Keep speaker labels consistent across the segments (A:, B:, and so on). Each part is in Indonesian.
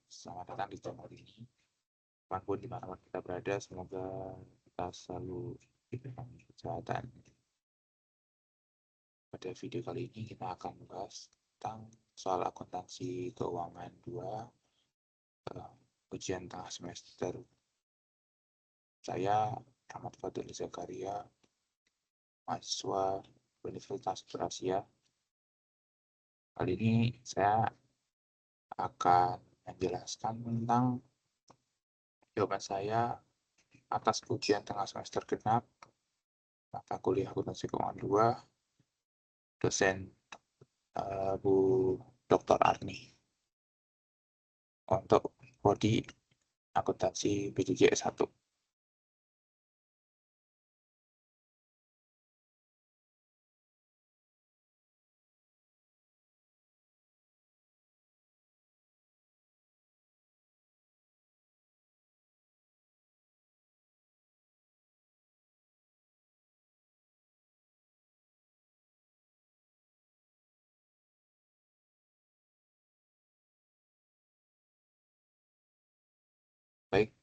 A: Selamat datang di channel ini. Apapun dimanapun kita berada, semoga kita selalu diberikan kesehatan. Pada video kali ini kita akan membahas tentang soal akuntansi keuangan 2, ujian tengah semester. Saya Ahmad Fadil Zakaria, mahasiswa Universitas Berasia. Kali ini saya akan menjelaskan tentang jawaban saya atas ujian tengah semester genap mata kuliah akuntansi keuangan 2, dosen Bu Dr. Arni untuk prodi akuntansi PJJ S1. Baik,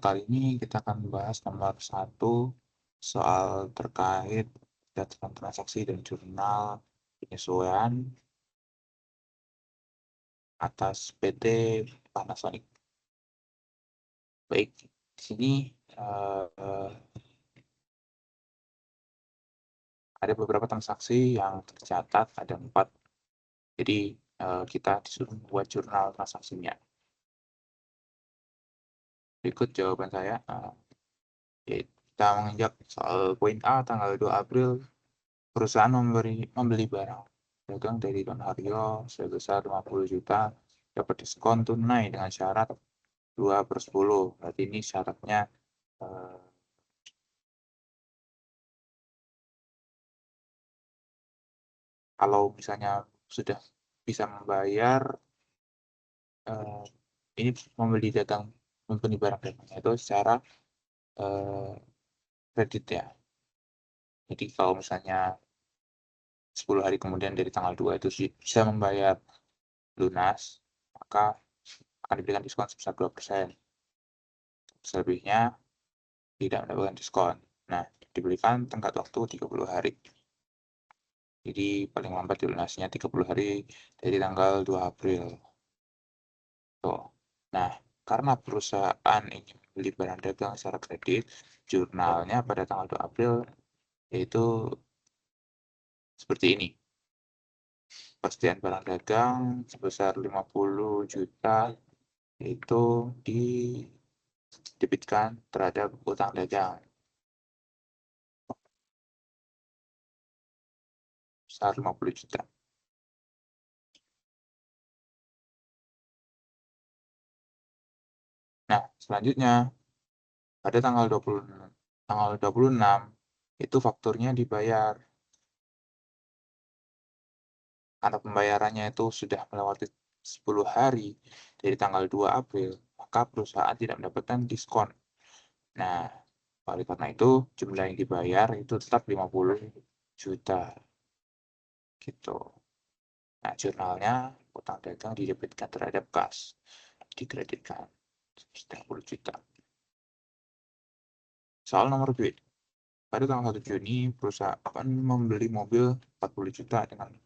A: kali ini kita akan membahas nomor 1 soal terkait data transaksi dan jurnal penyesuaian atas PT Panasonic. Baik, di sini ada beberapa transaksi yang tercatat, ada 4. Jadi kita disuruh membuat jurnal transaksinya. Berikut jawaban saya. Kita menginjak soal poin A, tanggal 2 April, perusahaan membeli barang dagang dari Don Haryo sebesar 50 juta, dapat diskon tunai dengan syarat 2/10. Berarti ini syaratnya kalau misalnya sudah bisa membayar, ini membeli barang dagangnya itu secara kredit ya. Jadi kalau misalnya 10 hari kemudian dari tanggal 2 itu bisa membayar lunas, maka akan diberikan diskon sebesar 2%. Selebihnya tidak mendapatkan diskon. Nah, diberikan tenggat waktu 30 hari. Jadi paling lambat dilunasinya 30 hari dari tanggal 2 April. Tuh. Nah, karena perusahaan ini membeli barang dagang secara kredit, jurnalnya pada tanggal 2 April yaitu seperti ini. Pastian barang dagang sebesar 50 juta itu didebitkan terhadap utang dagang sebesar 50 juta. Nah, selanjutnya pada tanggal 26 itu fakturnya dibayar. Karena pembayarannya itu sudah melewati 10 hari dari tanggal 2 April, maka perusahaan tidak mendapatkan diskon. Nah, oleh karena itu jumlah yang dibayar itu tetap 50 juta. Gitu. Nah, jurnalnya utang dagang didebitkan terhadap kas, dikreditkan 10 juta. Soal nomor B. Pada tanggal 1 Juni, perusahaan membeli mobil 40 juta dengan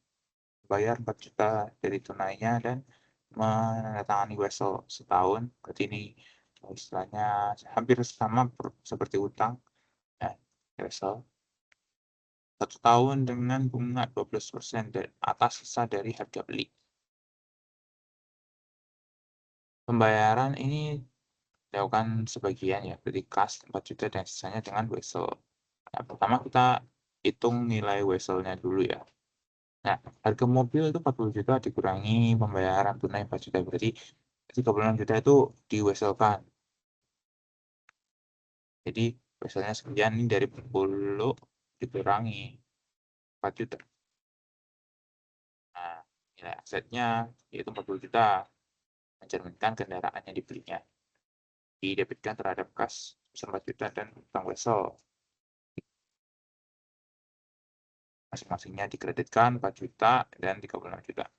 A: bayar 4 juta dari tunainya dan menandatangani wesel setahun. Berarti ini istilahnya hampir sama seperti utang. Nah, wesel 1 tahun dengan bunga 12% atas sisa dari harga beli. Pembayaran ini dilakukan sebagian ya, berarti kas 4 juta dan sisanya dengan wesel. Nah, pertama kita hitung nilai weselnya dulu ya. Nah, harga mobil itu 40 juta dikurangi pembayaran tunai 4 juta, berarti 36 juta itu diweselkan. Jadi, weselnya sekian, ini dari 40 dikurangi 4 juta. Nah, nilai asetnya yaitu 40 juta, mencerminkan kendaraan yang dibelinya. Didebitkan terhadap kas sebesar 4 juta dan utang wesel. Masing-masingnya dikreditkan 4 juta dan 36 juta.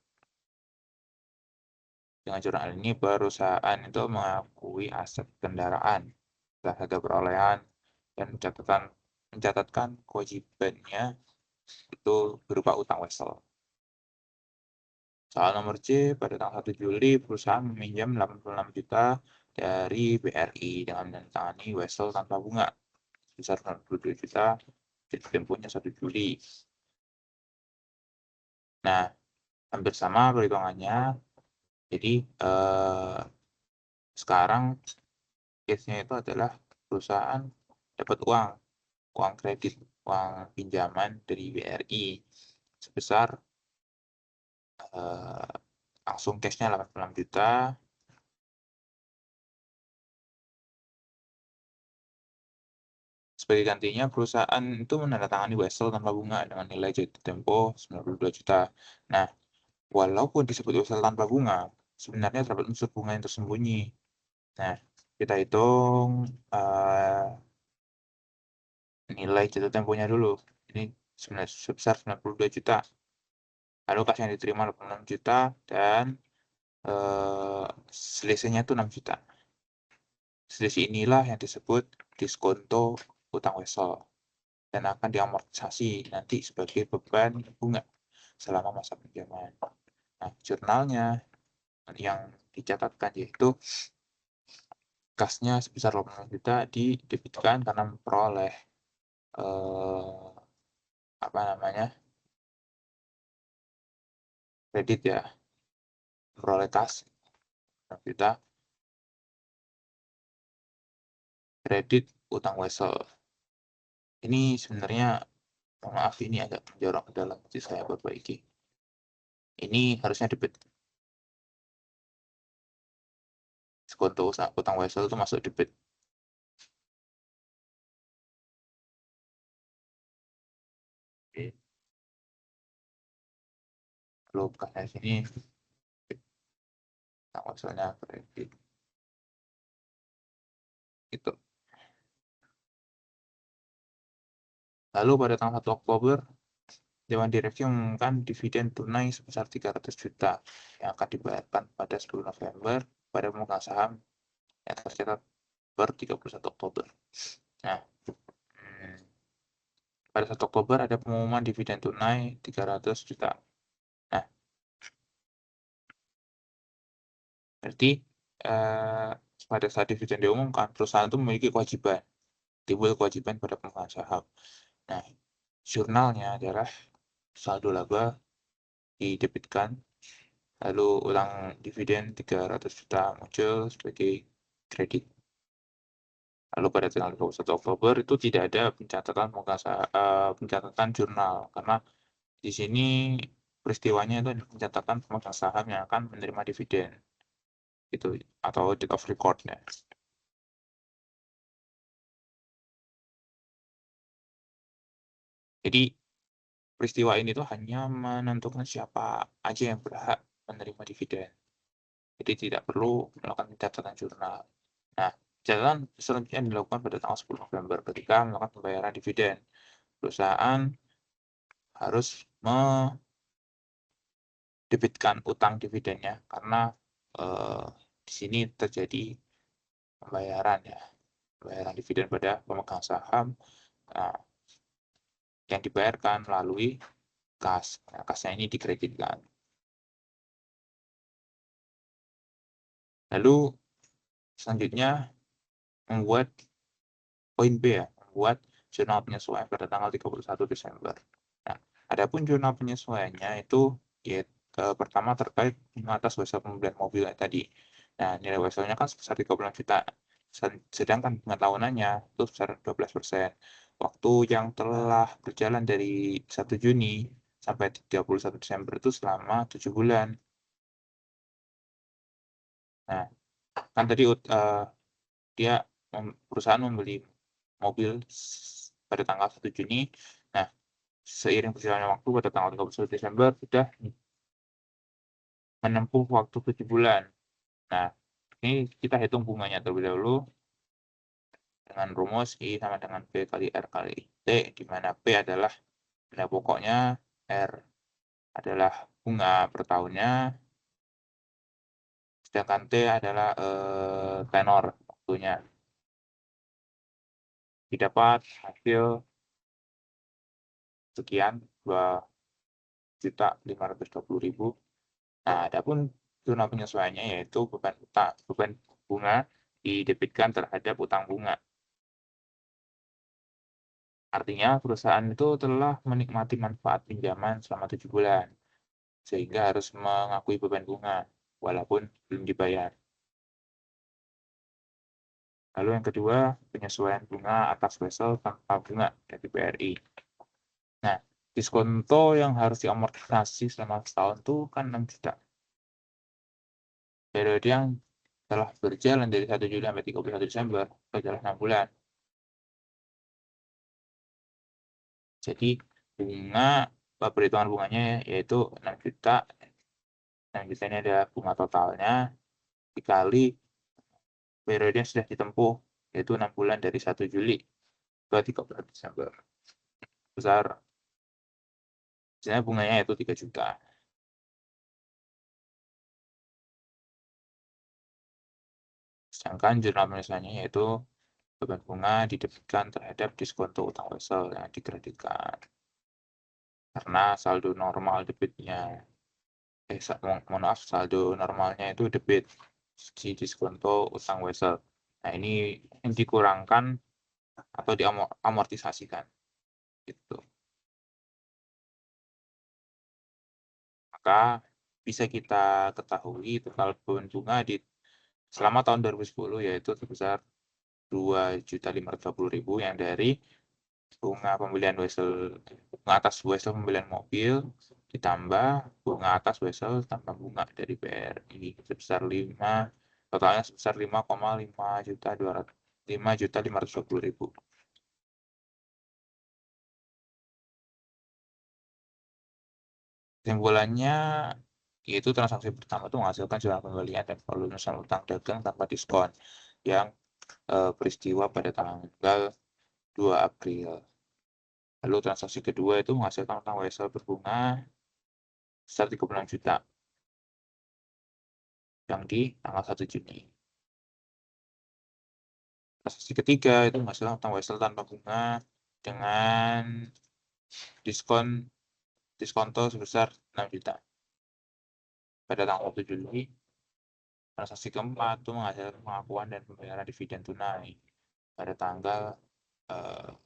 A: Dengan jurnal ini, perusahaan itu mengakui aset kendaraan, harga perolehan, dan mencatatkan kewajibannya itu berupa utang wesel. Soal nomor C, pada tanggal 1 Juli, perusahaan meminjam 86 juta dari BRI dengan menandatangani wesel tanpa bunga sebesar 92 juta jadi tempohnya 1 Juli. Nah, hampir sama perhitungannya. Jadi, sekarang case-nya itu adalah perusahaan dapat uang kredit, uang pinjaman dari BRI sebesar langsung cash-nya 86 juta. Sebagai gantinya, perusahaan itu menandatangani wesel tanpa bunga dengan nilai jatuh tempo 92 juta. Nah, walaupun disebut wesel tanpa bunga, sebenarnya terdapat unsur bunga yang tersembunyi. Nah, kita hitung nilai jatuh temponya dulu. Ini sebesar 92 juta. Lalu kas yang diterima 86 juta dan selisihnya itu 6 juta. Selisih inilah yang disebut diskonto utang wesel dan akan diamortisasi nanti sebagai beban bunga selama masa pinjaman. Nah, jurnalnya yang dicatatkan yaitu kasnya sebesar 86 juta didebitkan karena memperoleh apa namanya, kredit ya, memperoleh kas 6 juta kredit utang wesel. Ini sebenarnya, mohon maaf, ini agak menjorok ke dalam, jadi saya perbaiki. Ini harusnya debit. Sekutu utang wesel itu masuk debit. Oke. Lalu kasnya sini utang weselnya kredit. Itu. Lalu pada tanggal 1 Oktober, Dewan Direksi mengumumkan dividen tunai sebesar 300 juta yang akan dibayarkan pada 10 November pada pemegang saham yang tercatat per 31 Oktober. Nah, pada 1 Oktober ada pengumuman dividen tunai 300 juta. Nah, berarti pada saat dividen diumumkan, perusahaan itu memiliki kewajiban, timbul kewajiban pada pemegang saham. Nah, jurnalnya adalah saldo laba didebitkan, lalu utang dividen 300 juta muncul sebagai kredit. Lalu pada tanggal 21 Oktober itu tidak ada pencatatan jurnal, karena di sini peristiwanya itu pencatatan pemegang saham yang akan menerima dividen, itu atau date of record-nya. Jadi peristiwa ini tuh hanya menentukan siapa aja yang berhak menerima dividen. Jadi tidak perlu melakukan pencatatan jurnal. Nah, catatan selanjutnya dilakukan pada tanggal 10 November ketika melakukan pembayaran dividen. Perusahaan harus mendebitkan utang dividennya karena di sini terjadi pembayaran dividen pada pemegang saham yang dibayarkan melalui kas. Nah, kasnya ini dikreditkan. Lalu selanjutnya membuat poin B ya, membuat jurnal penyesuaian pada tanggal 31 Desember. Nah, adapun jurnal penyesuaiannya itu ya, pertama terkait atas wesel pembelian mobil tadi. Nah, nilai weselnya kan sebesar 36 juta, sedangkan bunga tahunannya itu sebesar 12%. Waktu yang telah berjalan dari 1 Juni sampai 31 Desember itu selama 7 bulan. Nah, kan tadi dia perusahaan membeli mobil pada tanggal 1 Juni. Nah, seiring berjalannya waktu pada tanggal 31 Desember sudah menempuh waktu 7 bulan. Nah, ini kita hitung bunganya terlebih dahulu dengan rumus I sama dengan P kali R kali T, di mana P adalah nilai pokoknya, R adalah bunga per tahunnya, sedangkan T adalah tenor waktunya. Didapat hasil sekian 2.520.000. Nah, adapun zona penyesuaiannya yaitu beban bunga didebitkan terhadap utang bunga. Artinya perusahaan itu telah menikmati manfaat pinjaman selama 7 bulan, sehingga harus mengakui beban bunga, walaupun belum dibayar. Lalu yang kedua, penyesuaian bunga atas wesel tanpa bunga dari BRI. Nah, diskonto yang harus diamortisasi selama setahun itu kan 6 juta. Periode yang telah berjalan dari 1 Juli sampai 31 Desember adalah 6 bulan. Jadi bunga, perhitungan bunganya yaitu 6 juta. 6 juta ini adalah bunga totalnya dikali periode yang sudah ditempuh, yaitu 6 bulan dari 1 Juli ke 31 Desember. Besar, misalnya bunganya yaitu 3 juta. Sedangkan jurnal penyesuaiannya yaitu beban bunga didebitkan terhadap diskonto utang wesel yang dikreditkan. Karena saldo normal debitnya, mohon maaf, saldo normalnya itu debit di diskonto utang wesel. Nah, ini yang dikurangkan atau diamortisasikan. Gitu. Maka bisa kita ketahui total beban bunga selama tahun 2010 yaitu sebesar 2.520.000 yang dari bunga pembelian bunga atas wesel pembelian mobil ditambah bunga atas wesel tambah bunga dari BRI sebesar totalnya sebesar 5,5.520.000. Kesimpulannya yaitu transaksi pertama itu menghasilkan jumlah pembelian dan volume utang dagang tanpa diskon yang peristiwa pada tanggal 2 April. Lalu transaksi kedua itu menghasilkan utang wesel berbunga sebesar 36 juta yang di tanggal 1 Juni. Transaksi ketiga itu menghasilkan utang wesel tanpa bunga dengan diskonto sebesar 6 juta. Pada tanggal 1 Juli, transaksi keempat itu menghasilkan pengakuan dan pembayaran dividen tunai pada tanggal 1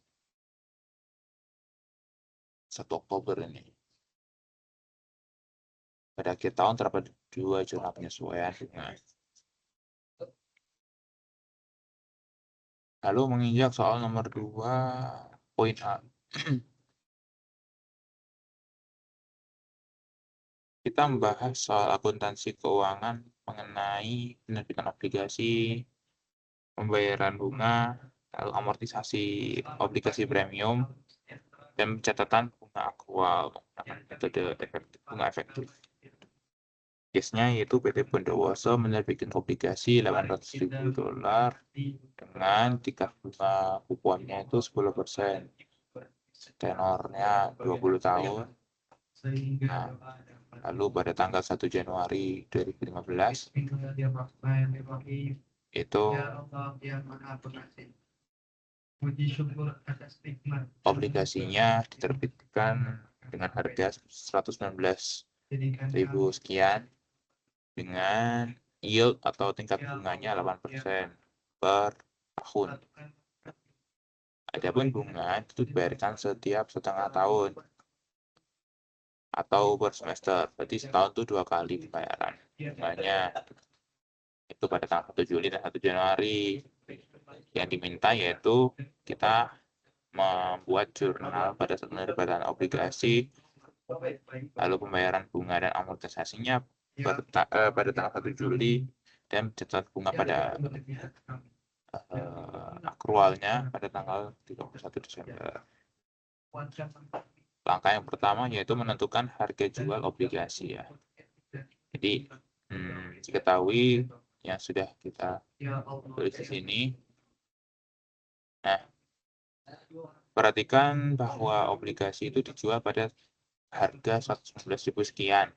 A: Oktober ini. Pada akhir tahun terdapat 2 jurnal penyesuaian bunga. Lalu menginjak soal nomor 2, poin A. Kita membahas soal akuntansi keuangan mengenai penerbitan obligasi, pembayaran bunga, lalu amortisasi obligasi premium, dan pencatatan bunga akrual menggunakan metode bunga efektif. Case-nya yaitu PT Bondowoso menerbitkan obligasi $800.000 dengan tingkat bunga kuponnya itu 10%. Tenornya 20 tahun. Nah, lalu pada tanggal 1 Januari 2015 itu obligasinya diterbitkan dengan harga 119.000 sekian dengan yield atau tingkat bunganya 8% per tahun. Adapun bunga itu dibayarkan setiap setengah tahun atau per semester. Berarti setahun itu 2 kali pembayaran bunganya. Itu pada tanggal 1 Juli dan 1 Januari. Yang diminta yaitu kita membuat jurnal pada saat penerbitan obligasi, lalu pembayaran bunga dan amortisasinya pada tanggal 1 Juli dan mencatat bunga pada akrualnya pada tanggal 31 Desember. Langkah yang pertama yaitu menentukan harga jual obligasi ya. Jadi diketahui yang sudah kita tulis di sini. Nah, perhatikan bahwa obligasi itu dijual pada harga 119.000 sekian.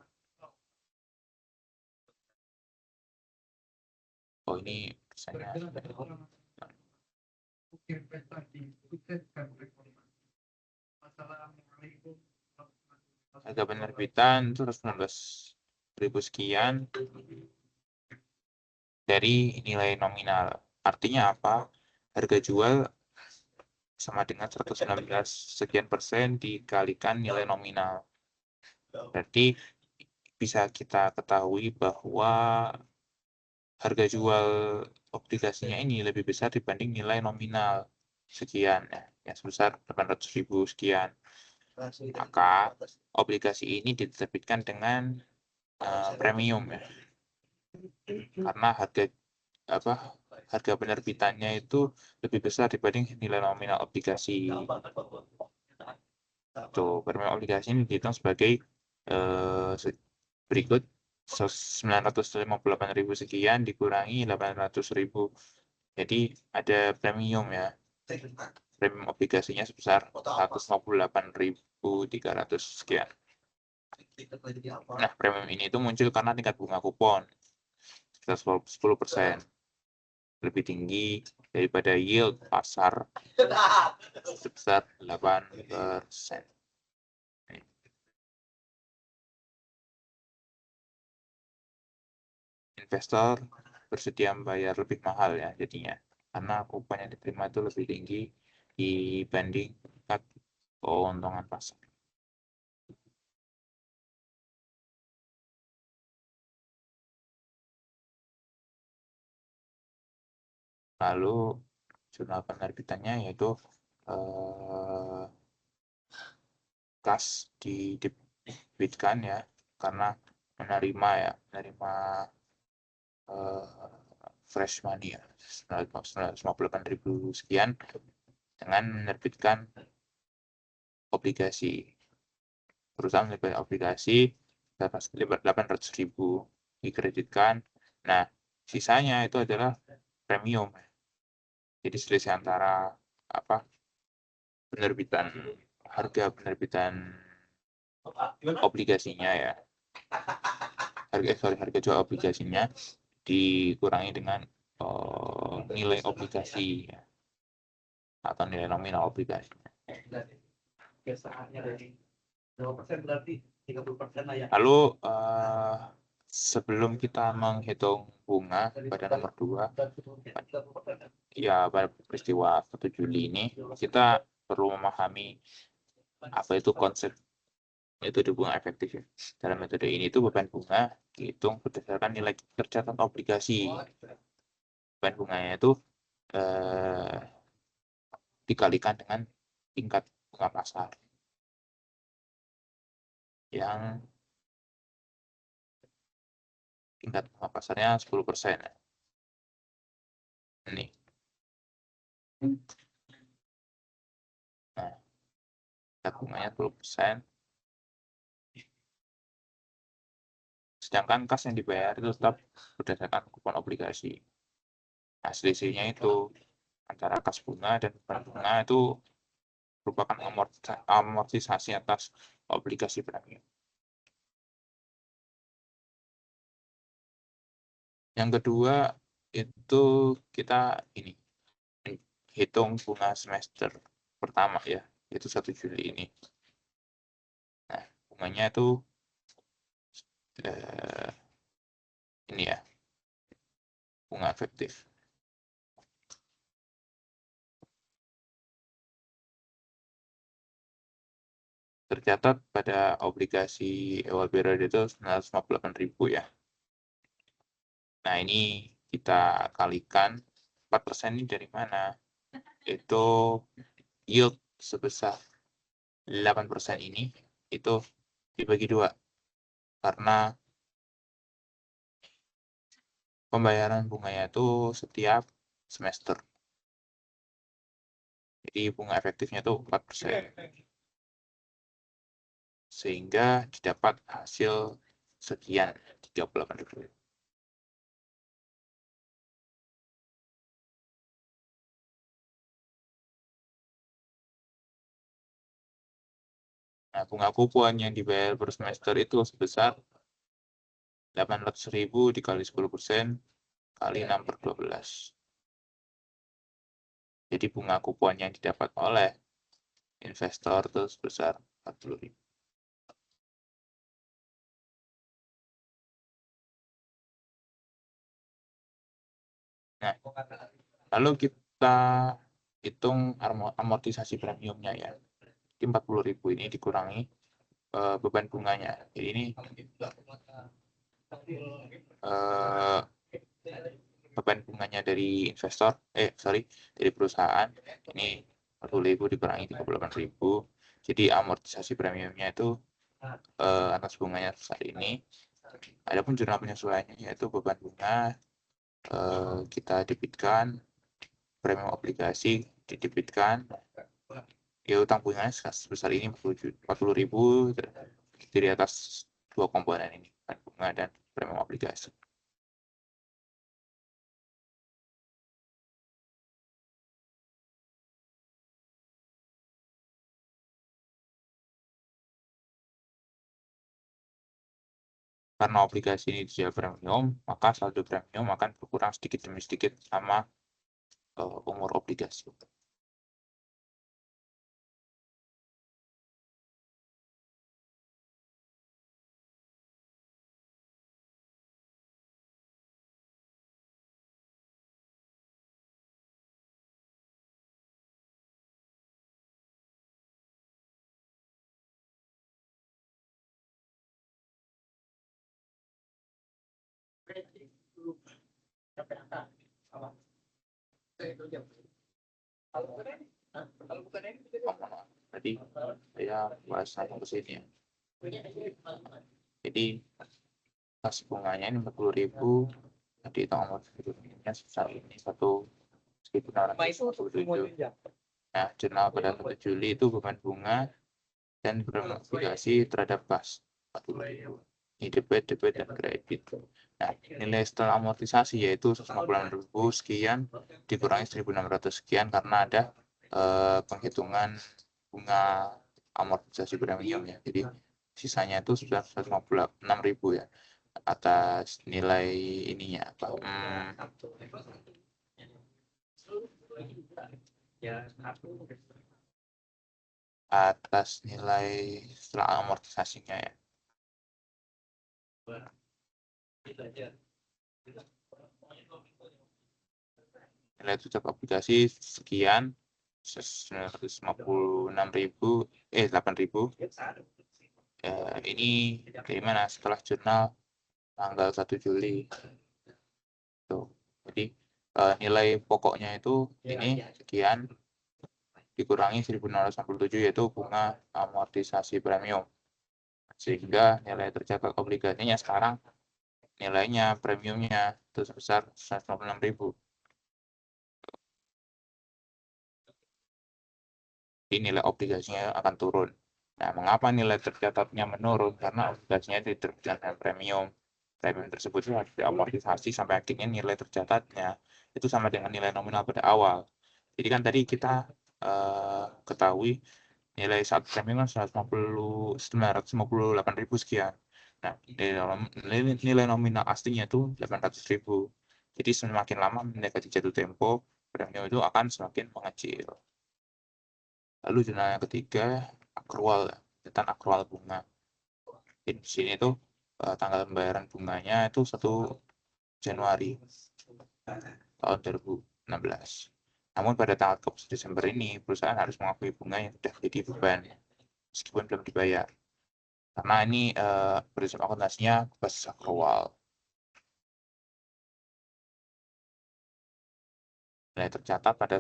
A: Oh, ini persennya. Harga penerbitan itu 119.000 sekian dari nilai nominal. Artinya apa? Harga jual sama dengan 119 sekian persen dikalikan nilai nominal. Berarti bisa kita ketahui bahwa harga jual obligasinya ini lebih besar dibanding nilai nominal sekian, ya sebesar 800.000 sekian. Maka obligasi ini diterbitkan dengan premium, ya, karena harga penerbitannya itu lebih besar dibanding nilai nominal obligasi. Premium obligasi ini dihitung sebagai berikut: 958.000 sekian dikurangi 800.000. Jadi ada premium, ya. Premium obligasinya sebesar 158.300 sekian. Nah, premium ini itu muncul karena tingkat bunga kupon sekitar 10%, lebih tinggi daripada yield pasar sebesar 8%. Investor bersedia membayar lebih mahal, ya, jadinya, karena kupon yang diterima itu lebih tinggi dibanding tingkat keuntungan pasar. Lalu jurnal penerbitannya yaitu kas didebitkan, ya, karena menerima fresh money, ya, 958.000 sekian dengan menerbitkan obligasi. Perusahaan menerbitkan obligasi 800.000 dikreditkan. Nah, sisanya itu adalah premium. Jadi selisih antara harga penerbitan obligasinya, ya, harga jual obligasinya dikurangi dengan nilai obligasi, ya, atau nilai nominal obligasinya. Lalu sebelum kita menghitung bunga pada nomor 2, ya, pada peristiwa 1 Juli ini, kita perlu memahami apa itu konsep metode bunga efektif, ya. Dalam metode ini itu beban bunga dihitung berdasarkan nilai tercatat obligasi. Beban bunganya itu dikalikan dengan tingkat bunga pasar yang tingkat bunga pasarnya 10%. Ini. Nah, tingkat bunganya 10%. Sedangkan kas yang dibayar itu tetap berdasarkan kupon obligasi. Nah, selisihnya itu antara kas bunga dan beban bunga itu merupakan amortisasi atas obligasi premium. Yang kedua itu kita hitung bunga semester pertama, ya, yaitu 1 Juli ini. Nah, bunganya itu ini, ya, bunga efektif. Tercatat pada obligasi awal periode itu 958.000, ya. Nah, ini kita kalikan 4% ini dari mana? Itu yield sebesar 8% ini itu dibagi 2 karena pembayaran bunganya itu setiap semester. Jadi bunga efektifnya itu 4%. Sehingga didapat hasil sekian, 38.000. Nah, bunga kupon yang dibayar per semester itu sebesar 800.000 dikali 10% kali 6/12. Jadi bunga kupon yang didapat oleh investor itu sebesar 40.000. Nah, lalu kita hitung amortisasi premiumnya ya. Jadi 40.000 ini dikurangi beban bunganya. Jadi ini beban bunganya dari investor, dari perusahaan ini 40.000 dikurangi 38.000. Jadi amortisasi premiumnya itu atas bunganya sebesar ini. Adapun jurnal penyesuaiannya yaitu beban bunga kita debitkan, premium obligasi didebitkan, ya utang bunganya sebesar ini 40.000 dari atas dua komponen ini, bunga dan premium obligasi. Karena obligasi ini dijual premium, maka saldo premium akan berkurang sedikit demi sedikit sama umur obligasi. Tadi saya bahas sampai ke sini ya. Jadi kas bunganya ini 40.000, jadi nomor sebelumnya sebesar ini 1.657. Nah, jurnal pada 1 Juli itu beban bunga dan obligasi terhadap kas 40.000. Ini debit, dan kredit. Nah, nilai setelah amortisasi yaitu 150.000 sekian dikurangi 1.600 sekian karena ada penghitungan bunga amortisasi premiumnya. Jadi sisanya itu sudah 156.000 ya atas nilai ininya apa? Atas nilai setelah amortisasinya ya. Nilai tujuh obligasi sekian 956.000 8.000. Ini dari mana? Setelah jurnal tanggal 1 Juli. Tuh. Jadi nilai pokoknya itu ini sekian dikurangi 1.667 yaitu bunga amortisasi premium. Sehingga nilai tercatat obligasinya sekarang nilainya premiumnya itu sebesar 156.000. Jadi nilai obligasinya akan turun. Nah, mengapa nilai tercatatnya menurun? Karena obligasinya diterbitkan dengan premium. Premium tersebut harus diamortisasi sampai akhirnya nilai tercatatnya itu sama dengan nilai nominal pada awal. Jadi kan tadi kita ketahui nilai saat premium kan 958.000 sekian. Nah, nilai nominal aslinya itu 800.000. Jadi semakin lama mendekati jatuh tempo, premium itu akan semakin mengecil. Lalu zona yang ketiga, akrual, tentang akrual bunga. Di sini itu tanggal pembayaran bunganya itu 1 Januari tahun 2016. Namun pada tanggal 31 Desember ini, perusahaan harus mengakui bunga yang sudah menjadi beban, meskipun belum dibayar. Karena ini prinsip akuntansinya berbasis akrual. Nilai tercatat pada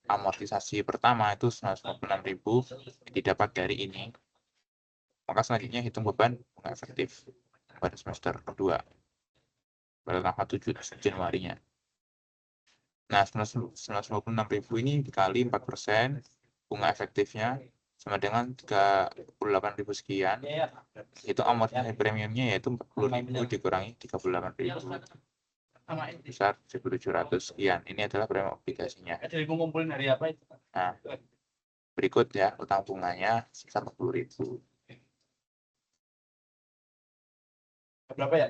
A: amortisasi pertama itu 956.000 didapat dari ini. Maka selanjutnya hitung beban bunga efektif pada semester kedua pada tanggal 7 Januarinya. Nah, 956.000 ini dikali 4%, bunga efektifnya sama dengan 38.000 sekian. Itu amortisasi premiumnya yaitu 40.000 dikurangi 38.000. Besar 1.700 sekian. Ini adalah premium obligasinya. Nah, berikut ya utang bunganya sebesar 40.000.
B: Berapa ya?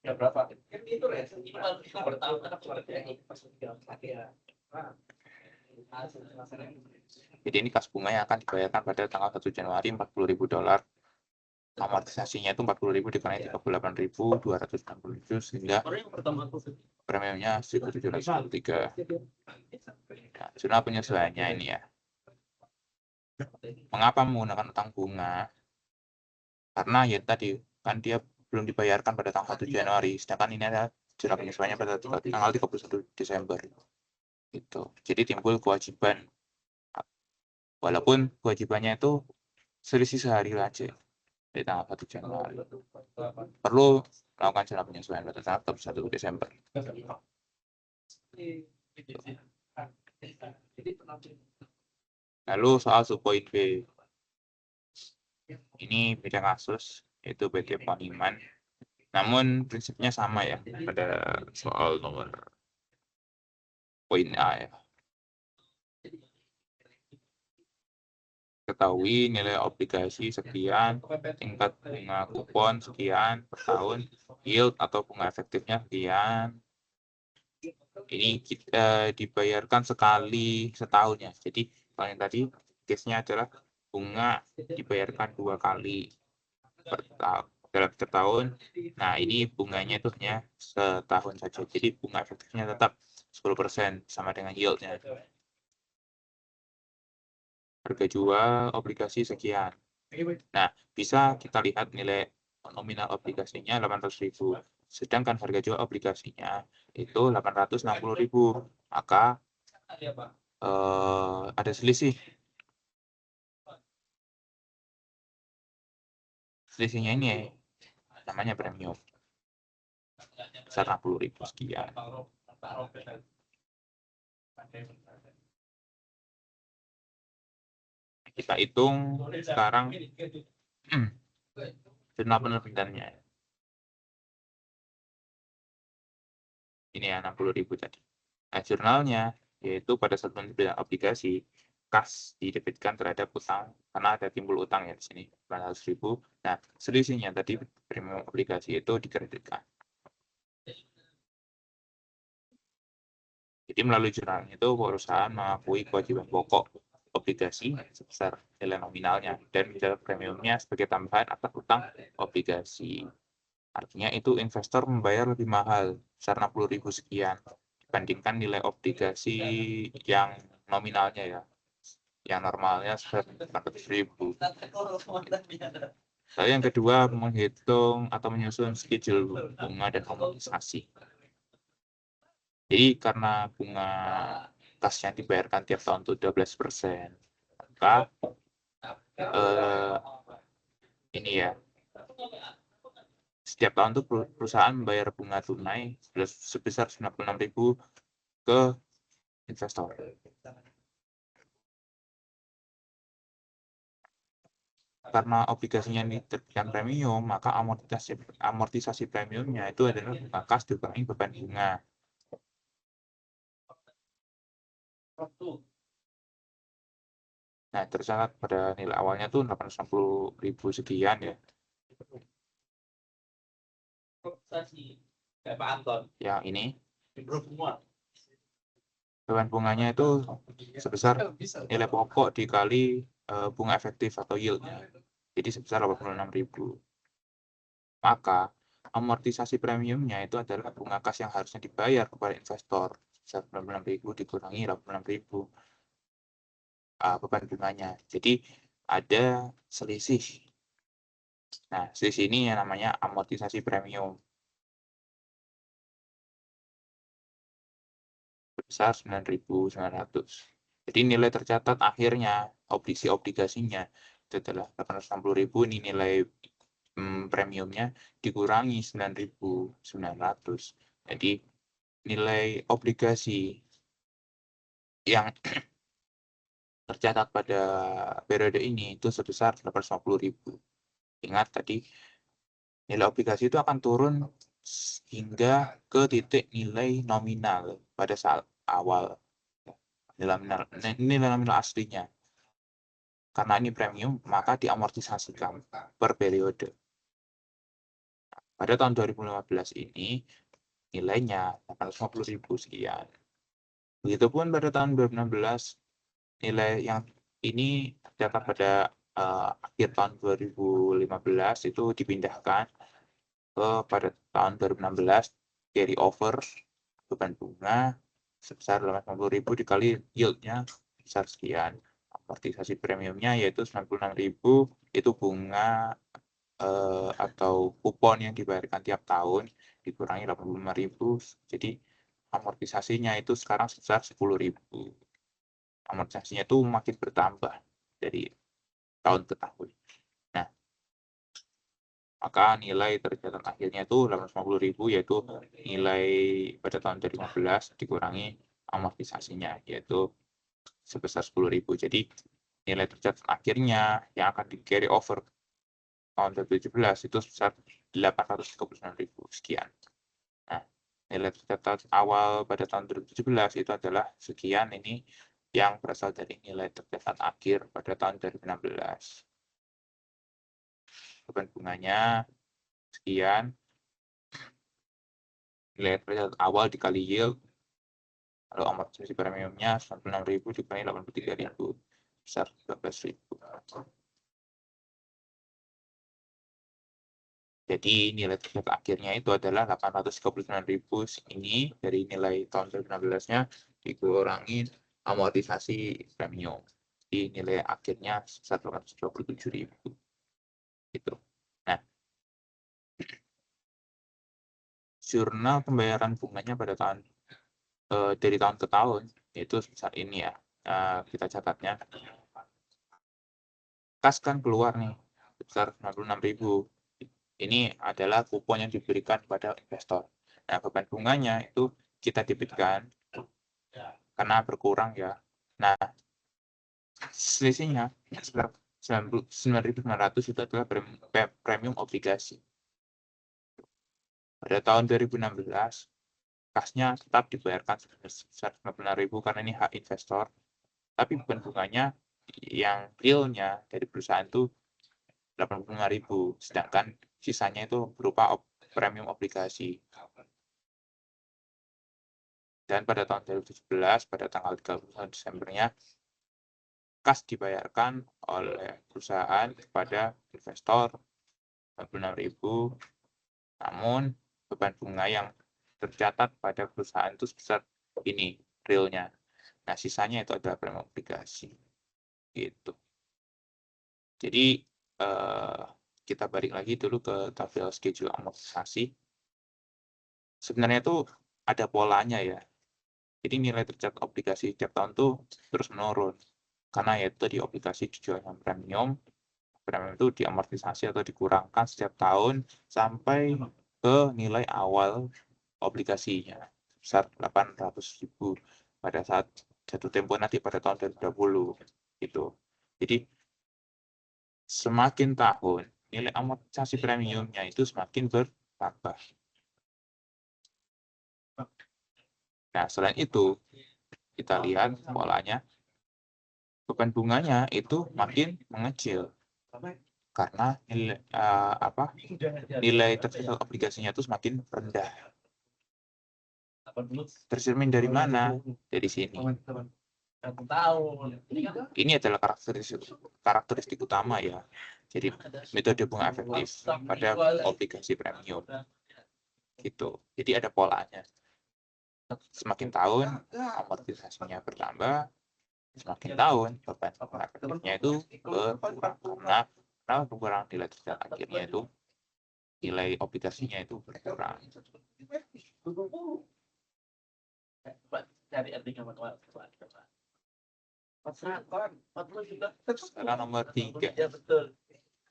B: Ya berapa? Kan itu ini bertahun kan pas ya.
A: Jadi ini kas bunga yang akan dibayarkan pada tanggal 1 Januari $40.000. Amortisasinya itu 40.000 dikurangi 38.297 sehingga premiumnya 1.723. Nah, jurnal penyesuaiannya ini ya. Mengapa menggunakan utang bunga? Karena ya tadi kan dia belum dibayarkan pada tanggal 1 Januari, sedangkan ini adalah jurnal penyesuaiannya pada tanggal 31 Desember. Gitu. Jadi timbul kewajiban. Walaupun kewajibannya itu selisih sehari aja di tanggal 1 Januari. Perlu melakukan jurnal penyesuaian pada tanggal 31 Desember. Lalu soal subpoin B. Ini beda kasus, yaitu PT Poniman. Namun prinsipnya sama ya pada soal nomor poin A ya. Ketahui nilai obligasi sekian, tingkat bunga kupon sekian per tahun, yield atau bunga efektifnya sekian. Ini kita dibayarkan sekali setahun ya. Jadi kalau yang tadi case-nya adalah bunga dibayarkan 2 kali dalam setahun. Nah, ini bunganya itu hanya setahun saja. Jadi bunga efektifnya tetap 10% sama dengan yield-nya. Harga jual obligasi sekian. Nah, bisa kita lihat nilai nominal obligasinya 800.000. Sedangkan harga jual obligasinya itu 860.000. Maka ada selisih. Selisihnya ini ya, namanya premium. Besar 60.000 sekian. Kita hitung sekarang jurnal penerbitannya. Ini ya 60.000 tadi. Nah, jurnalnya yaitu pada saat penerbitan obligasi, kas didebitkan terhadap utang karena ada timbul utang ya di sini 800.000. Nah, selisihnya tadi premium obligasi itu dikreditkan. Jadi melalui jurnal itu perusahaan mengakui kewajiban pokok obligasi sebesar nilai nominalnya dan mencatat premiumnya sebagai tambahan atas utang obligasi. Artinya itu investor membayar lebih mahal, besar 60.000 sekian, dibandingkan nilai obligasi yang nominalnya ya. Yang normalnya 400.000. Lalu yang kedua, menghitung atau menyusun schedule bunga dan amortisasi. Jadi karena bunga kasnya dibayarkan tiap tahun itu 12%, maka ini ya, setiap tahun tuh perusahaan membayar bunga tunai sebesar 96.000 ke investor. Karena obligasinya diterbitkan premium, maka amortisasi premiumnya itu adalah bunga kas dikurangi beban bunga. Nah, tercatat pada nilai awalnya tuh 860.000 sekian ya. Yang ini beban bunganya itu sebesar nilai pokok dikali bunga efektif atau yieldnya. Jadi sebesar 86.000. Maka amortisasi premiumnya itu adalah bunga kas yang harusnya dibayar kepada investor sebesar 96.000 dikurangi 86.000 beban bunganya. Jadi ada selisih. Nah, selisih ini yang namanya amortisasi premium. Sebesar 9.900. Jadi nilai tercatat akhirnya obligasinya itu adalah 860.000, ini nilai premiumnya dikurangi 9.900. Jadi nilai obligasi yang tercatat pada periode ini itu sebesar 850.000. Ingat tadi nilai obligasi itu akan turun hingga ke titik nilai nominal pada saat awal. Nilai nominal aslinya. Karena ini premium, maka diamortisasikan per periode. Pada tahun 2015 ini nilainya 850.000 sekian. Begitupun pada tahun 2016 nilai yang ini tercatat pada akhir tahun 2015 itu dipindahkan pada tahun 2016 carry over beban bunga sebesar 850.000 dikali yieldnya besar sekian. Amortisasi premiumnya yaitu 96.000, itu bunga atau kupon yang dibayarkan tiap tahun dikurangi 85.000, jadi amortisasinya itu sekarang sebesar 10.000. Amortisasinya itu makin bertambah dari tahun ke tahun. Nah, maka nilai tercatat akhirnya itu 850.000, yaitu nilai pada tahun 2015 dikurangi amortisasinya, yaitu sebesar 10.000. Jadi nilai tercatat akhirnya yang akan di carry over tahun 2017 itu sebesar 839.000 sekian. Nah, nilai tercatat awal pada tahun 2017 itu adalah sekian, ini yang berasal dari nilai tercatat akhir pada tahun 2016. Beban bunganya sekian, nilai tercatat awal dikali yield, lalu amortisasi premiumnya 96.000 dikali 83.000, besar 13.000. Jadi nilai tercatat akhirnya itu adalah 839.000 ini dari nilai tahun 2016-nya dikurangi amortisasi premium. Di nilai akhirnya sebesar 827.000. Gitu. Nah, jurnal pembayaran bunganya pada tahun dari tahun ke tahun itu sebesar ini ya. Kita catatnya. Kas kan keluar nih sebesar 96.000. Ini adalah kupon yang diberikan pada investor. Nah, beban bunganya itu kita debitkan karena berkurang ya. Nah, selisihnya sekitar 9.900 itu adalah premium obligasi. Pada tahun 2016, kasnya tetap dibayarkan sebesar 96.000 karena ini hak investor. Tapi beban bunganya yang realnya dari perusahaan itu 85.000, sedangkan sisanya itu berupa premium obligasi. Dan pada tahun 2017, pada tanggal 31 Desembernya, kas dibayarkan oleh perusahaan kepada investor 96.000, namun beban bunga yang tercatat pada perusahaan itu sebesar ini, realnya. Nah, sisanya itu adalah premium obligasi. Gitu. Jadi, kita balik lagi dulu ke tabel schedule amortisasi. Sebenarnya itu ada polanya ya. Jadi nilai tercatat obligasi tiap tahun tuh terus menurun. Karena yaitu di obligasi dijual dengan premium itu diamortisasi atau dikurangkan setiap tahun sampai ke nilai awal obligasinya sebesar 800.000 pada saat jatuh tempo nanti pada tahun 2020 gitu. Jadi semakin tahun nilai amortisasi premiumnya itu semakin bertambah. Nah, selain itu kita lihat polanya, beban bunganya itu makin mengecil karena nilai tercatat obligasinya itu semakin rendah. Tercermin dari mana? Dari sini. Ini adalah karakteristik utama ya. Jadi metode bunga efektif pada obligasi premium. Gitu. Jadi ada polanya. Semakin tahun amortisasinya bertambah, semakin tahun beban efektifnya itu berkurang karena berkurang nilai tercatat akhirnya itu nilai obligasinya itu berkurang. Sekarang nomor 3,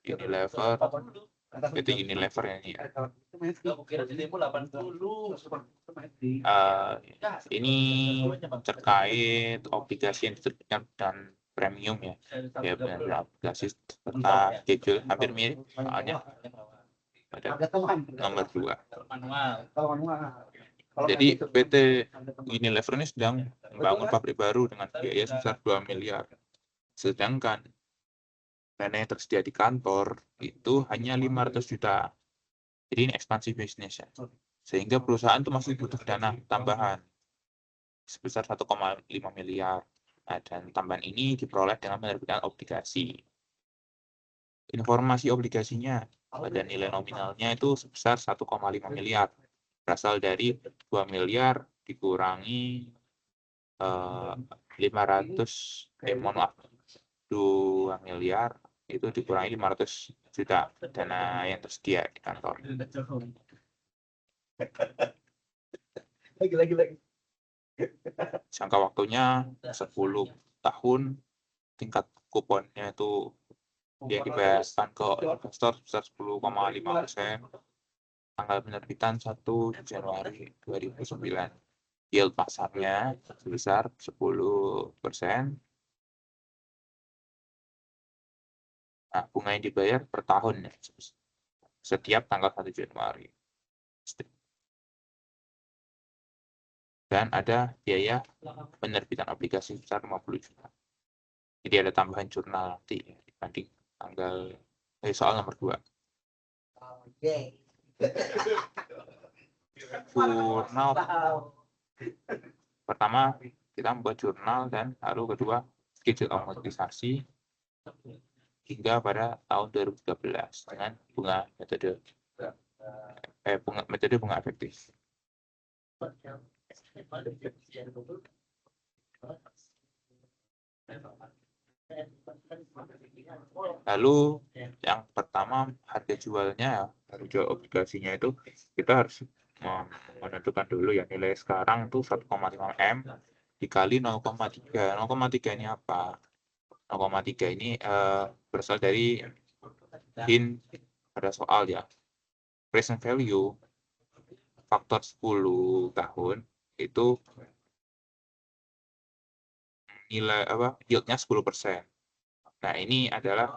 A: Unilever. Itu Unilever ini ya. Ini terkait obligasi yang diterbitkan dan premium ya. Ya, benar obligasi serta schedule hampir mirip soalnya. Pada nomor 2. Jadi PT Unilever ini sedang membangun pabrik baru dengan biaya sebesar 2 miliar. Sedangkan dana yang tersedia di kantor itu hanya 500 juta. Jadi ini ekspansi bisnis ya. Sehingga perusahaan itu masih butuh dana tambahan sebesar 1,5 miliar. Nah, dan tambahan ini diperoleh dengan menerbitkan obligasi. Informasi obligasinya pada nilai nominalnya itu sebesar 1,5 miliar. Berasal dari 2 miliar dikurangi 2 miliar itu dikurangi 500 juta dana yang tersedia di kantor.
B: Lagi.
A: Jangka waktunya 10 tahun, tingkat kuponnya itu dia dibayarkan ke investor sebesar 10,5%. Tanggal penerbitan 1 Januari 2009. Yield pasarnya sebesar 10%. Nah, bunga yang dibayar per tahun ya, setiap tanggal 1 Januari. Dan ada biaya penerbitan obligasi sebesar 50 juta. Jadi ada tambahan jurnal nanti ya, dibanding tanggal soal nomor 2. Jurnal pertama kita membuat jurnal, dan lalu kedua schedule amortisasi hingga pada tahun 2013 dengan metode bunga efektif. Lalu yang pertama harga jualnya, harga jual obligasinya itu kita harus menentukan dulu ya, nilai sekarang tuh 1,5 M dikali 0,3. 0,3 ini apa? 0,3 ini berasal dari hint pada soal ya. Present value faktor 10 tahun itu nilai yieldnya 10%. Nah, ini adalah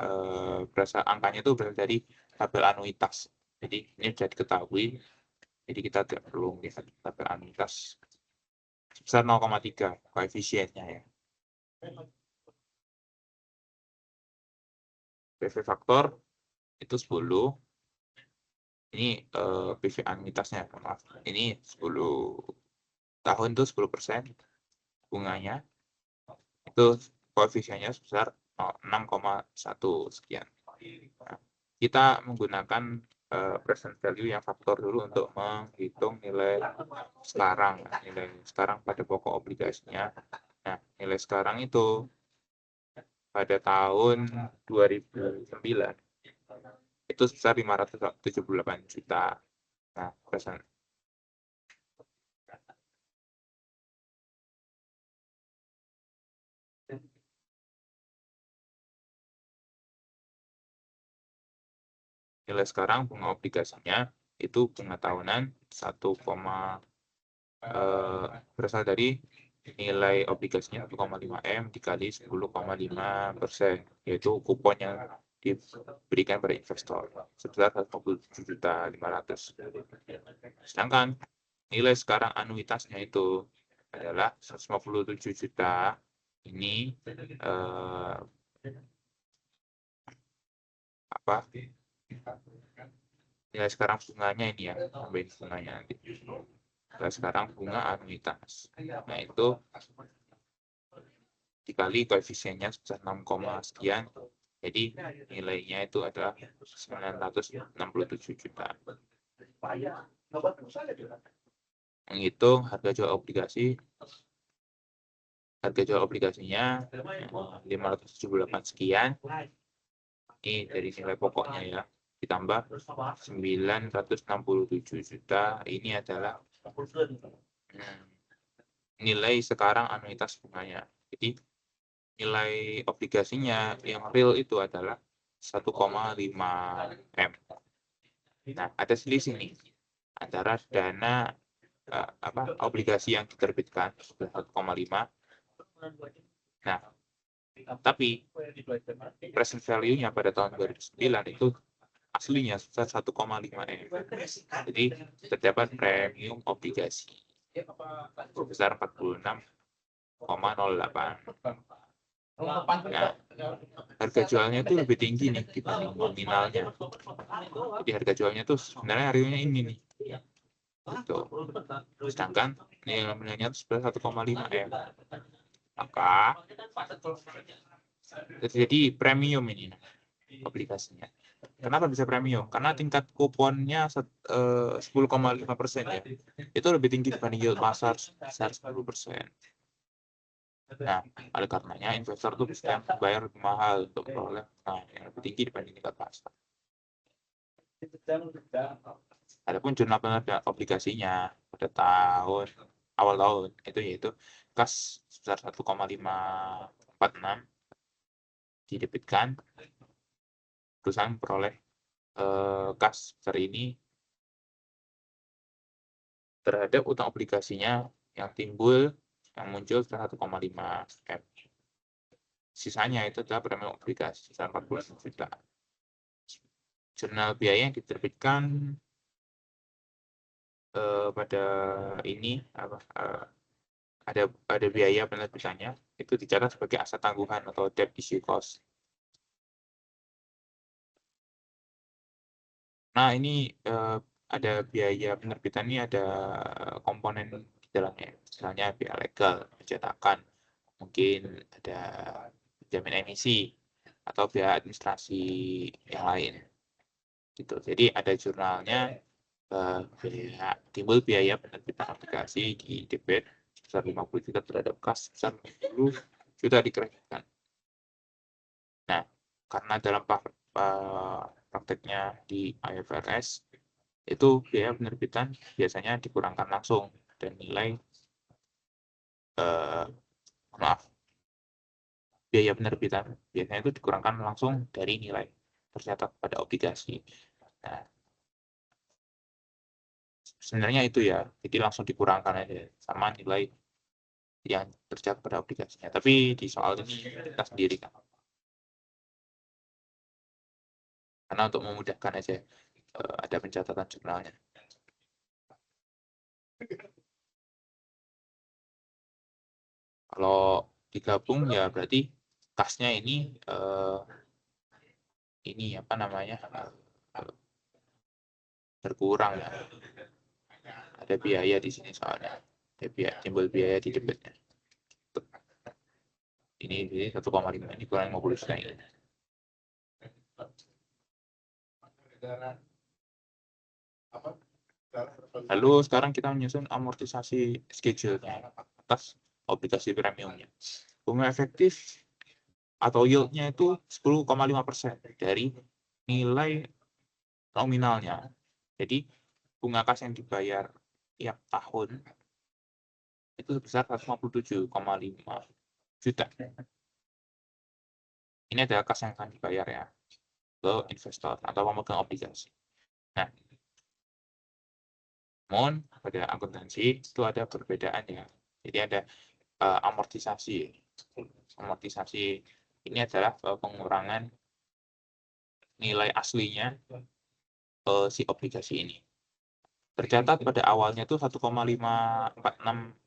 A: berasal angkanya itu berasal dari tabel anuitas. Jadi ini sudah diketahui. Jadi kita tidak perlu melihat tabel anuitas. Sebesar 0,3 koefisiennya ya. PV faktor itu 10. Ini PV anuitasnya, maaf. Ini 10 tahun itu 10% bunganya. Itu koefisiennya sebesar 6,1 sekian. Nah, kita menggunakan present value yang faktor dulu untuk menghitung nilai sekarang. Nilai sekarang pada pokok obligasinya. Nah, nilai sekarang itu pada tahun 2009 itu sebesar 578 juta. Nah, present nilai sekarang bunga obligasinya itu bunga tahunan berasal dari nilai obligasinya 1,5 M dikali 10,5%, yaitu kupon yang diberikan pada investor sebesar 147.500. Sedangkan nilai sekarang anuitasnya itu adalah 157 juta. Ini nilai sekarang bunganya ini ya, tambahin bunganya nanti. Nilai sekarang bunga anuitas. Nah, itu dikali koefisiennya sebesar 6, sekian. Jadi nilainya itu adalah 967 juta. Menghitung harga jual obligasi. Harga jual obligasinya 578 sekian. Ini dari nilai pokoknya ya. Ditambah 967 juta. Ini adalah nilai sekarang anuitas bunganya. Jadi nilai obligasinya yang real itu adalah 1,5 M. Nah, ada selisih nih antara dana obligasi yang diterbitkan 1,5. Nah, tapi present value-nya pada tahun 2009 itu aslinya sebesar 1,5 M. Jadi terdapat premium obligasi sebesar 46,08. Nah, harga jualnya itu lebih tinggi nih dibanding nominalnya. Jadi harga jualnya tuh sebenarnya realnya ini nih. Gitu. Sedangkan nilai nominalnya itu sebenarnya 1,5 M. Maka terjadi premium ini aplikasinya. Kenapa bisa premium? Karena tingkat kuponnya 10,5% ya. Itu lebih tinggi dibanding yield pasar sebesar 10%. Nah, oleh karenanya investor tuh bisa bayar lebih mahal untuk memperoleh yang lebih tinggi dibanding tingkat pasar. Adapun jurnal penerbit obligasinya pada awal tahun itu yaitu kas sebesar 1,546 didebitkan, perusahaan memperoleh kas sebesar ini terhadap utang obligasinya yang muncul sebesar 1,5 M. Sisanya itu adalah premi obligasi sebesar 40 juta. Jurnal biaya yang diterbitkan pada ini ada biaya penerbitannya itu dicatat sebagai aset tangguhan atau debt issue cost. Nah, ini ada biaya penerbitan ini ada komponen di dalamnya, misalnya biaya legal, pencetakan, mungkin ada jaminan emisi atau biaya administrasi yang lain. Gitu. Jadi ada jurnalnya timbul biaya penerbitan aplikasi di debit sebesar 50 juta terhadap kas sebesar 10 juta dikreditkan. Nah, karena dalam prakteknya di IFRS itu biaya penerbitan biasanya dikurangkan langsung dan nilai biaya penerbitan biasanya itu dikurangkan langsung dari nilai tercatat pada obligasi. Nah, sebenarnya itu ya, jadi langsung dikurangkan aja sama nilai yang tercatat pada aplikasinya. Tapi di soal ini kita sendiri kan, karena untuk memudahkan aja ada pencatatan jurnalnya. Kalau digabung ya berarti kasnya ini apa namanya berkurang ya. Ada biaya di sini soalnya, ada timbul biaya di debitnya. Ini 1,5 ini kurang 50 juta ini. Lalu sekarang kita menyusun amortisasi schedule-nya atas obligasi premiumnya. Bunga efektif atau yield-nya itu 10,5% dari nilai nominalnya. Jadi bunga kas yang dibayar tiap tahun itu sebesar 157,5 juta. Ini adalah kas yang akan dibayar ya ke investor atau pemegang obligasi. Nah, namun pada akuntansi itu ada perbedaan ya. Jadi ada amortisasi. Amortisasi ini adalah pengurangan nilai aslinya si obligasi ini. Tercatat pada awalnya itu 1,546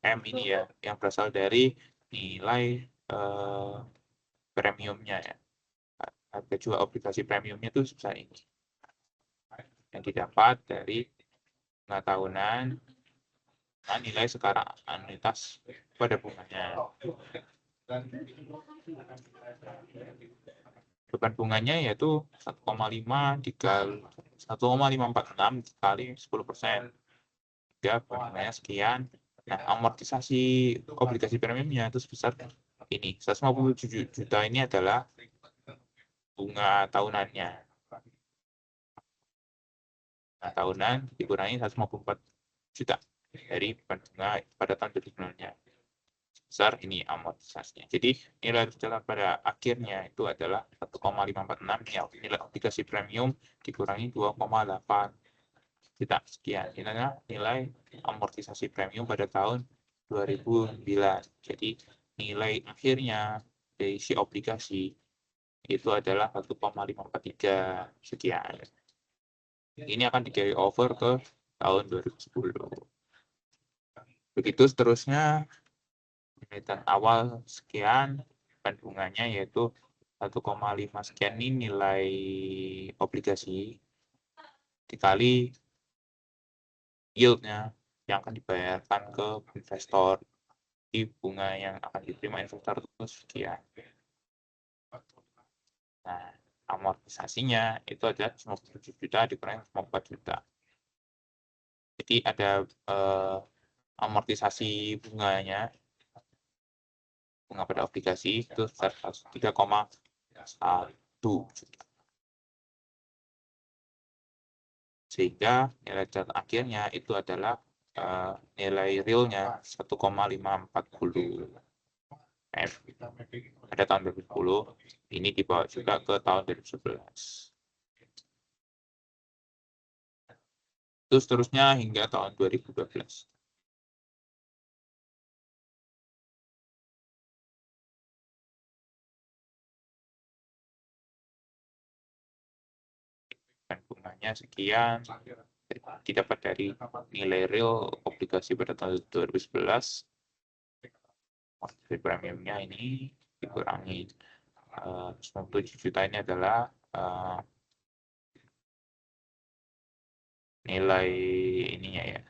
A: M ini ya, yang berasal dari nilai premiumnya ya. Harga jual obligasi premiumnya itu sebesar ini. Yang didapat dari bunga tahunan, nah nilai sekarang anuitas pada bunganya. Beban bunganya yaitu 1,546 dikali 10%. Ya, bunganya sekian. Nah, amortisasi obligasi premiumnya itu sebesar ini. 157 juta ini adalah bunga tahunannya. Nah, tahunan dikurangi 154 juta dari beban bunga pada tahun sebelumnya. Besar ini amortisasinya. Jadi nilai tercatat pada akhirnya itu adalah 1,546 ya, nilai obligasi premium dikurangi 2,8 juta sekian. Ini adalah nilai amortisasi premium pada tahun 2009. Jadi nilai akhirnya dari si obligasi itu adalah 1,543 sekian. Ini akan di carry over ke tahun 2010. Begitu seterusnya. Pemilihan awal sekian, beban bunganya yaitu 1,5 sekian ini nilai obligasi dikali yield-nya yang akan dibayarkan ke investor. Di bunga yang akan diterima investor itu sekian. Nah, amortisasinya itu adalah 57 juta dikurangi 54 juta. Jadi ada amortisasi bunganya, bunga pada obligasi itu 3,1 juta. Sehingga nilai catatan akhirnya itu adalah nilai realnya 1,540 M. Pada tahun 2010, ini dibawa juga ke tahun 2011. Terus seterusnya hingga tahun 2012. Dan bunganya sekian didapat dari nilai real obligasi pada tahun 2011. Dari premiumnya ini dikurangi 97 juta ini adalah nilai ininya ya,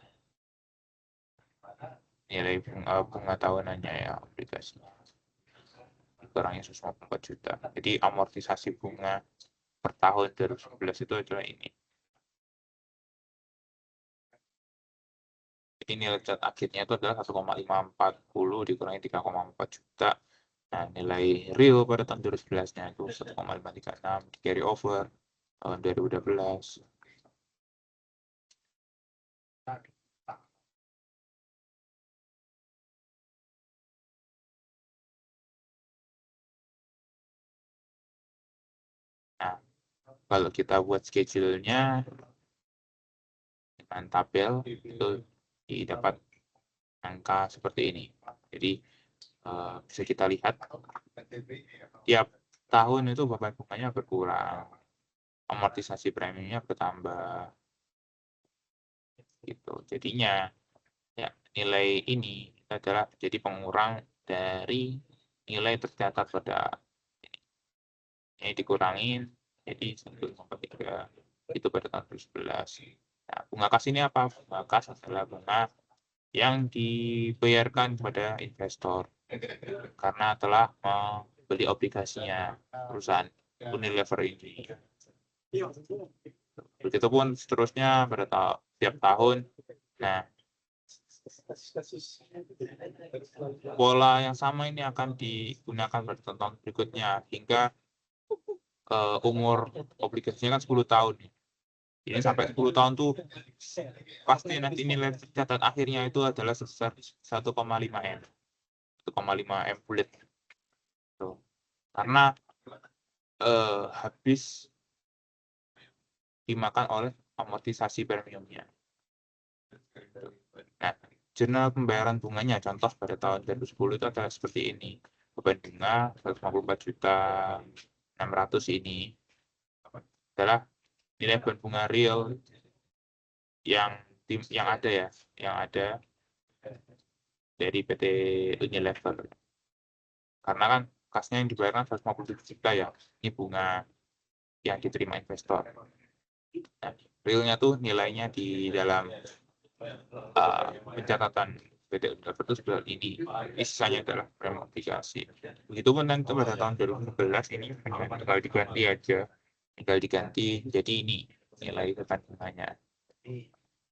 A: nilai bunga tahunannya ya obligasi, dikurangi 154 juta. Jadi amortisasi bunga per tahun 2011 itu adalah ini. Jadi nilai catatan akhirnya itu adalah 1,540 dikurangi 3,4 juta. Nah, nilai real pada tahun 2011-nya itu 1,536 di carry over tahun 2012. Nah, kalau kita buat schedule-nya dengan tabel itu didapat angka seperti ini. Jadi bisa kita lihat tiap tahun itu beban bunganya berkurang, amortisasi premiumnya bertambah, gitu. Jadinya ya nilai ini adalah jadi pengurang dari nilai tercatat pada ini dikurangin jadi 1,3 itu pada tahun 2011. Nah, bunga kas ini apa? Bunga kas adalah bunga yang dibayarkan kepada investor karena telah membeli obligasinya perusahaan Unilever ini. Begitupun seterusnya pada tiap tahun. Nah, pola yang sama ini akan digunakan pada tahun berikutnya hingga umur obligasinya kan 10 tahun. Ini sampai 10 tahun tuh pasti nanti nilai catatan akhirnya itu adalah sebesar 1,5 M. 1,5 M bulat. Tuh. Karena habis dimakan oleh amortisasi premiumnya. Nah, jurnal pembayaran bunganya contoh pada tahun 2010 itu adalah seperti ini. Beban bunga 154 juta 600 ini adalah nilai beban bunga real yang ada ya, yang ada dari PT Unilever. Karena kan kasnya yang dibayarkan 157 juta ya, ini bunga yang diterima investor. Nah, realnya tuh nilainya di dalam pencatatan PT Unilever itu seperti ini. Sisanya adalah premium obligasi. Begitupun nanti pada tahun 2011 ini tinggal diganti aja, tinggal diganti jadi ini nilai beban bunganya.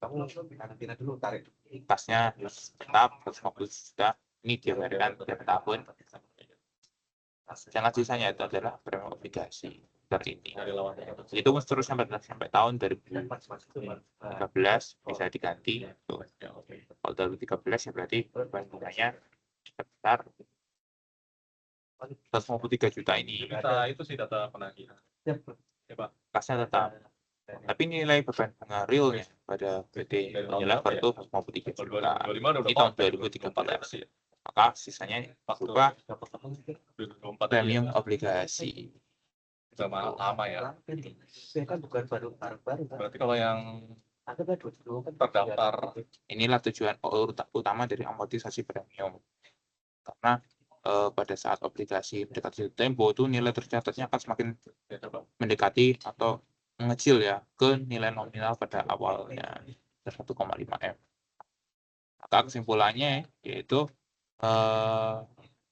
A: Kamu karantina dulu, tarik kasnya tetap 150 juta ini dibayarkan tiap tahun. Yang sisanya itu adalah premium obligasi seperti ini. Itu terus sampai tahun 2013 bisa diganti. Kalau 2013 ya berarti beban bunganya sebesar 153 juta ini.
B: Itu sih data penagihan. Ya, Pak.
A: Kasnya tetap. Tapi nilai beban bunga realnya pada PT Unilever itu 153 juta di tahun 2013. Maka sisanya berupa premium obligasi.
B: Sama lama ya.
C: Kan bukan baru-baru.
B: Berarti kalau yang terdaftar
A: inilah tujuan utama dari amortisasi premium. Karena pada saat obligasi mendekati tempo itu nilai tercatatnya akan semakin mendekati atau mengecil ya ke nilai nominal pada awalnya 1,5 M. Maka kesimpulannya yaitu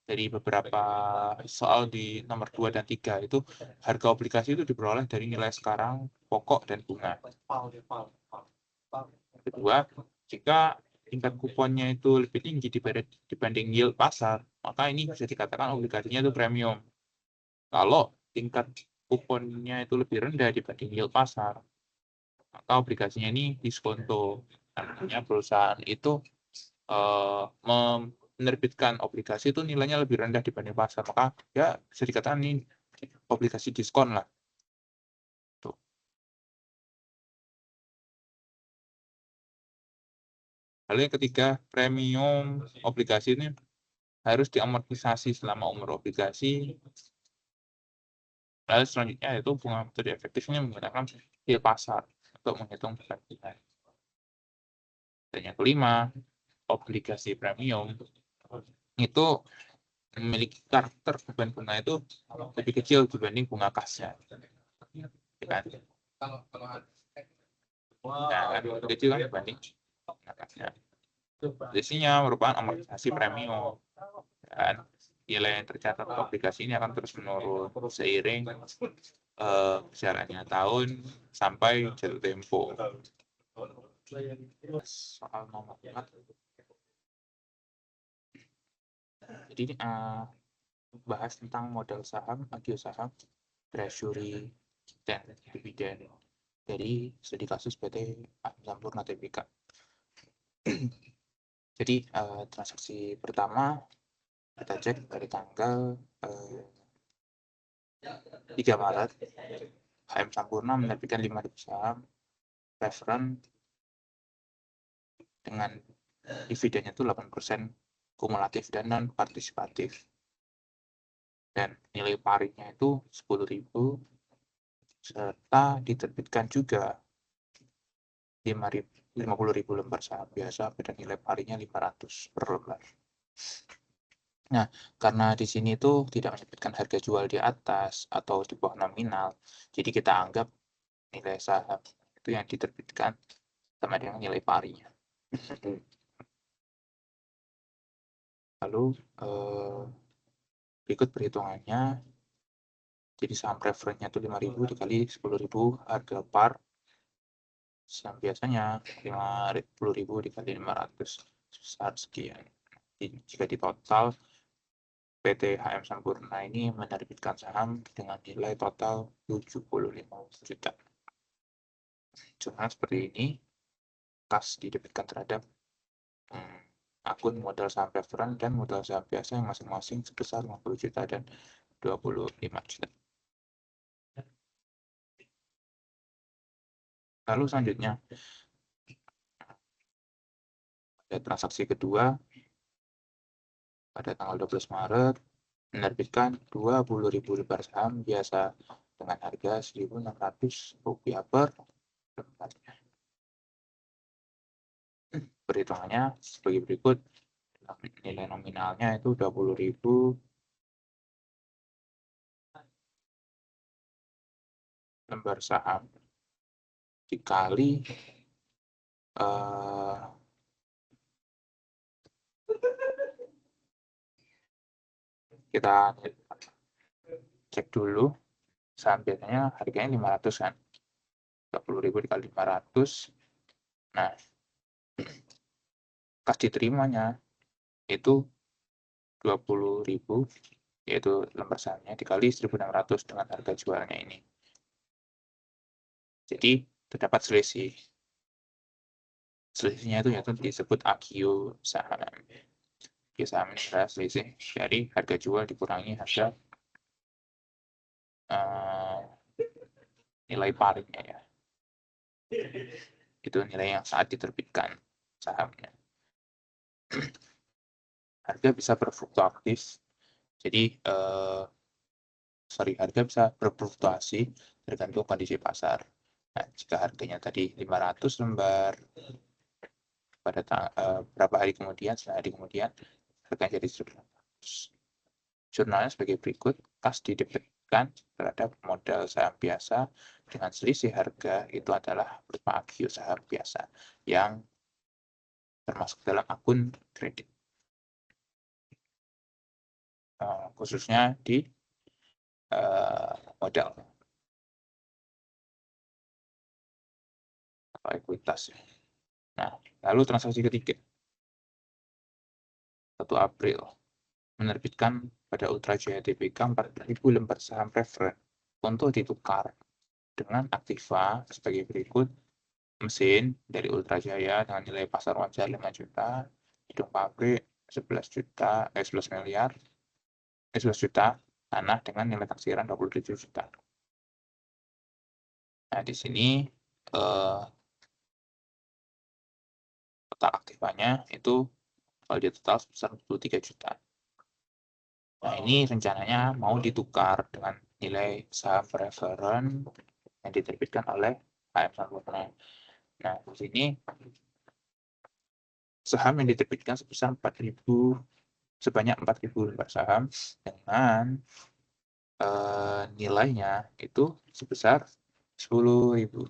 A: dari beberapa soal di nomor 2 dan 3 itu harga obligasi itu diperoleh dari nilai sekarang, pokok, dan bunga. Kedua, jika tingkat kuponnya itu lebih tinggi dibanding yield pasar, maka ini bisa dikatakan obligasinya itu premium. Kalau tingkat kuponnya itu lebih rendah dibanding yield pasar, maka obligasinya ini diskonto. Artinya perusahaan itu menerbitkan obligasi itu nilainya lebih rendah dibanding pasar, maka ya bisa dikatakan ini obligasi diskon lah. Tuh. Lalu yang ketiga, premium obligasi ini harus diamortisasi selama umur obligasi. Lalu selanjutnya yaitu bunga metode efektifnya menggunakan yield pasar untuk menghitung perbandingan. Dan yang kelima, obligasi premium itu memiliki karakter beban bunga itu lebih kecil dibanding bunga kasnya. Ya kan? Nah, lebih kecil kan dibanding bunga kasnya. Isinya merupakan amortisasi premium. Dan nilai yang tercatat obligasi ini akan terus menurun seiring berjalannya tahun sampai jatuh tempo. Soal nomor 4. Jadi ini bahas tentang modal saham, agio saham, treasury, dan dividen dari studi kasus PT Sampurna Tbk. Jadi transaksi pertama kita cek dari tanggal 3 Maret, HM Sampurna menerbitkan 5.000 saham reference dengan dividennya itu 8% kumulatif dan non partisipatif. Dan nilai parinya itu 10.000 serta diterbitkan juga 50.000 lembar saham biasa dan nilai parinya 500 per lembar. Nah, karena di sini tuh tidak menyebutkan harga jual di atas atau di bawah nominal, jadi kita anggap nilai saham itu yang diterbitkan sama dengan nilai parinya. Lalu berikut perhitungannya. Jadi saham preferennya itu 5.000 dikali 10.000 harga par. Saham biasanya 50.000 dikali 500 sebesar sekian. Jika di total PT HM Sampurna ini menerbitkan saham dengan nilai total 75 juta. Jurnal seperti ini kas didebitkan terhadap akun modal saham preferen dan modal saham biasa yang masing-masing sebesar 50 juta dan 25 juta. Lalu selanjutnya ada transaksi kedua pada tanggal 12 Maret menerbitkan 20.000 lembar saham biasa dengan harga Rp1.600 per lembarnya. Perhitungannya sebagai berikut. Nilai nominalnya itu 20.000 lembar saham dikali kita cek dulu saham biasanya harganya 500 kan, 20.000 dikali 500. Nah, kas diterimanya itu 20.000, yaitu lembar sahamnya dikali 1.600 dengan harga jualnya ini. Jadi terdapat selisih. Selisihnya itu yaitu disebut agio saham. Agio saham ini adalah selisih dari harga jual dikurangi harga nilai parinya ya. Itu nilai yang saat diterbitkan sahamnya. Harga bisa berfluktuatif. Jadi harga bisa berfluktuasi tergantung kondisi pasar. Nah, jika harganya tadi 500 lembar pada berapa hari kemudian, sehari kemudian harganya jadi 1.600. Jurnalnya sebagai berikut, kas didebitkan terhadap modal saham biasa dengan selisih harga itu adalah berupa agio saham biasa yang termasuk dalam akun kredit. Khususnya di modal atau ekuitas. Nah, lalu transaksi ketiga. 1 April menerbitkan pada Ultra Jaya Tbk 4.000 lembar saham preferen untuk ditukar dengan Aktiva sebagai berikut. Mesin dari Ultra Jaya dengan nilai pasar wajar 5 juta, gedung pabrik 11 juta, tanah dengan nilai taksiran 27 juta. Nah, di sini total aktifanya itu kalau dia total sebesar 43 juta. Nah, ini rencananya mau ditukar dengan nilai saham preferen yang diterbitkan oleh HM Sampurna. Nah, di sini saham yang diterbitkan sebesar sebanyak 4.000 lembar saham dengan nilainya itu sebesar 10.000.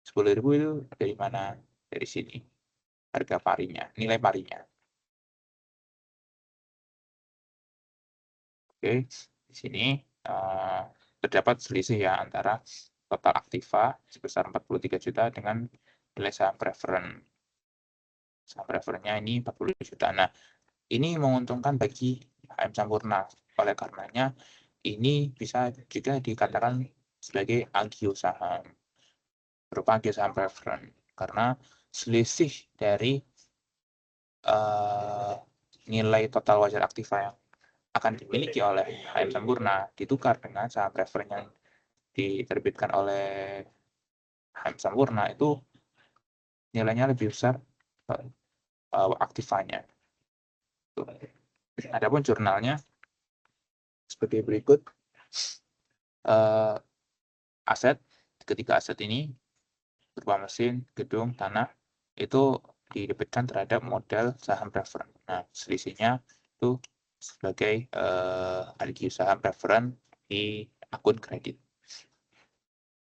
A: 10.000 itu dari mana? Dari sini. Harga parinya, nilai parinya. Oke, di sini terdapat selisih ya antara total aktiva sebesar 43 juta dengan nilai saham preferen. Saham preferennya ini 40 juta. Nah, ini menguntungkan bagi HM Sampurna. Oleh karenanya, ini bisa juga dikatakan sebagai agio saham. Berupa agio saham preferen. Karena selisih dari nilai total wajar aktiva yang akan dimiliki oleh HM Sampurna ditukar dengan saham preferen yang diterbitkan oleh HM Sampurna itu nilainya lebih besar aktivanya. Adapun jurnalnya sebagai berikut. Ketiga aset ini berupa mesin, gedung, tanah itu didebitkan terhadap modal saham preferen. Nah, selisihnya itu sebagai agio saham preferen di akun kredit.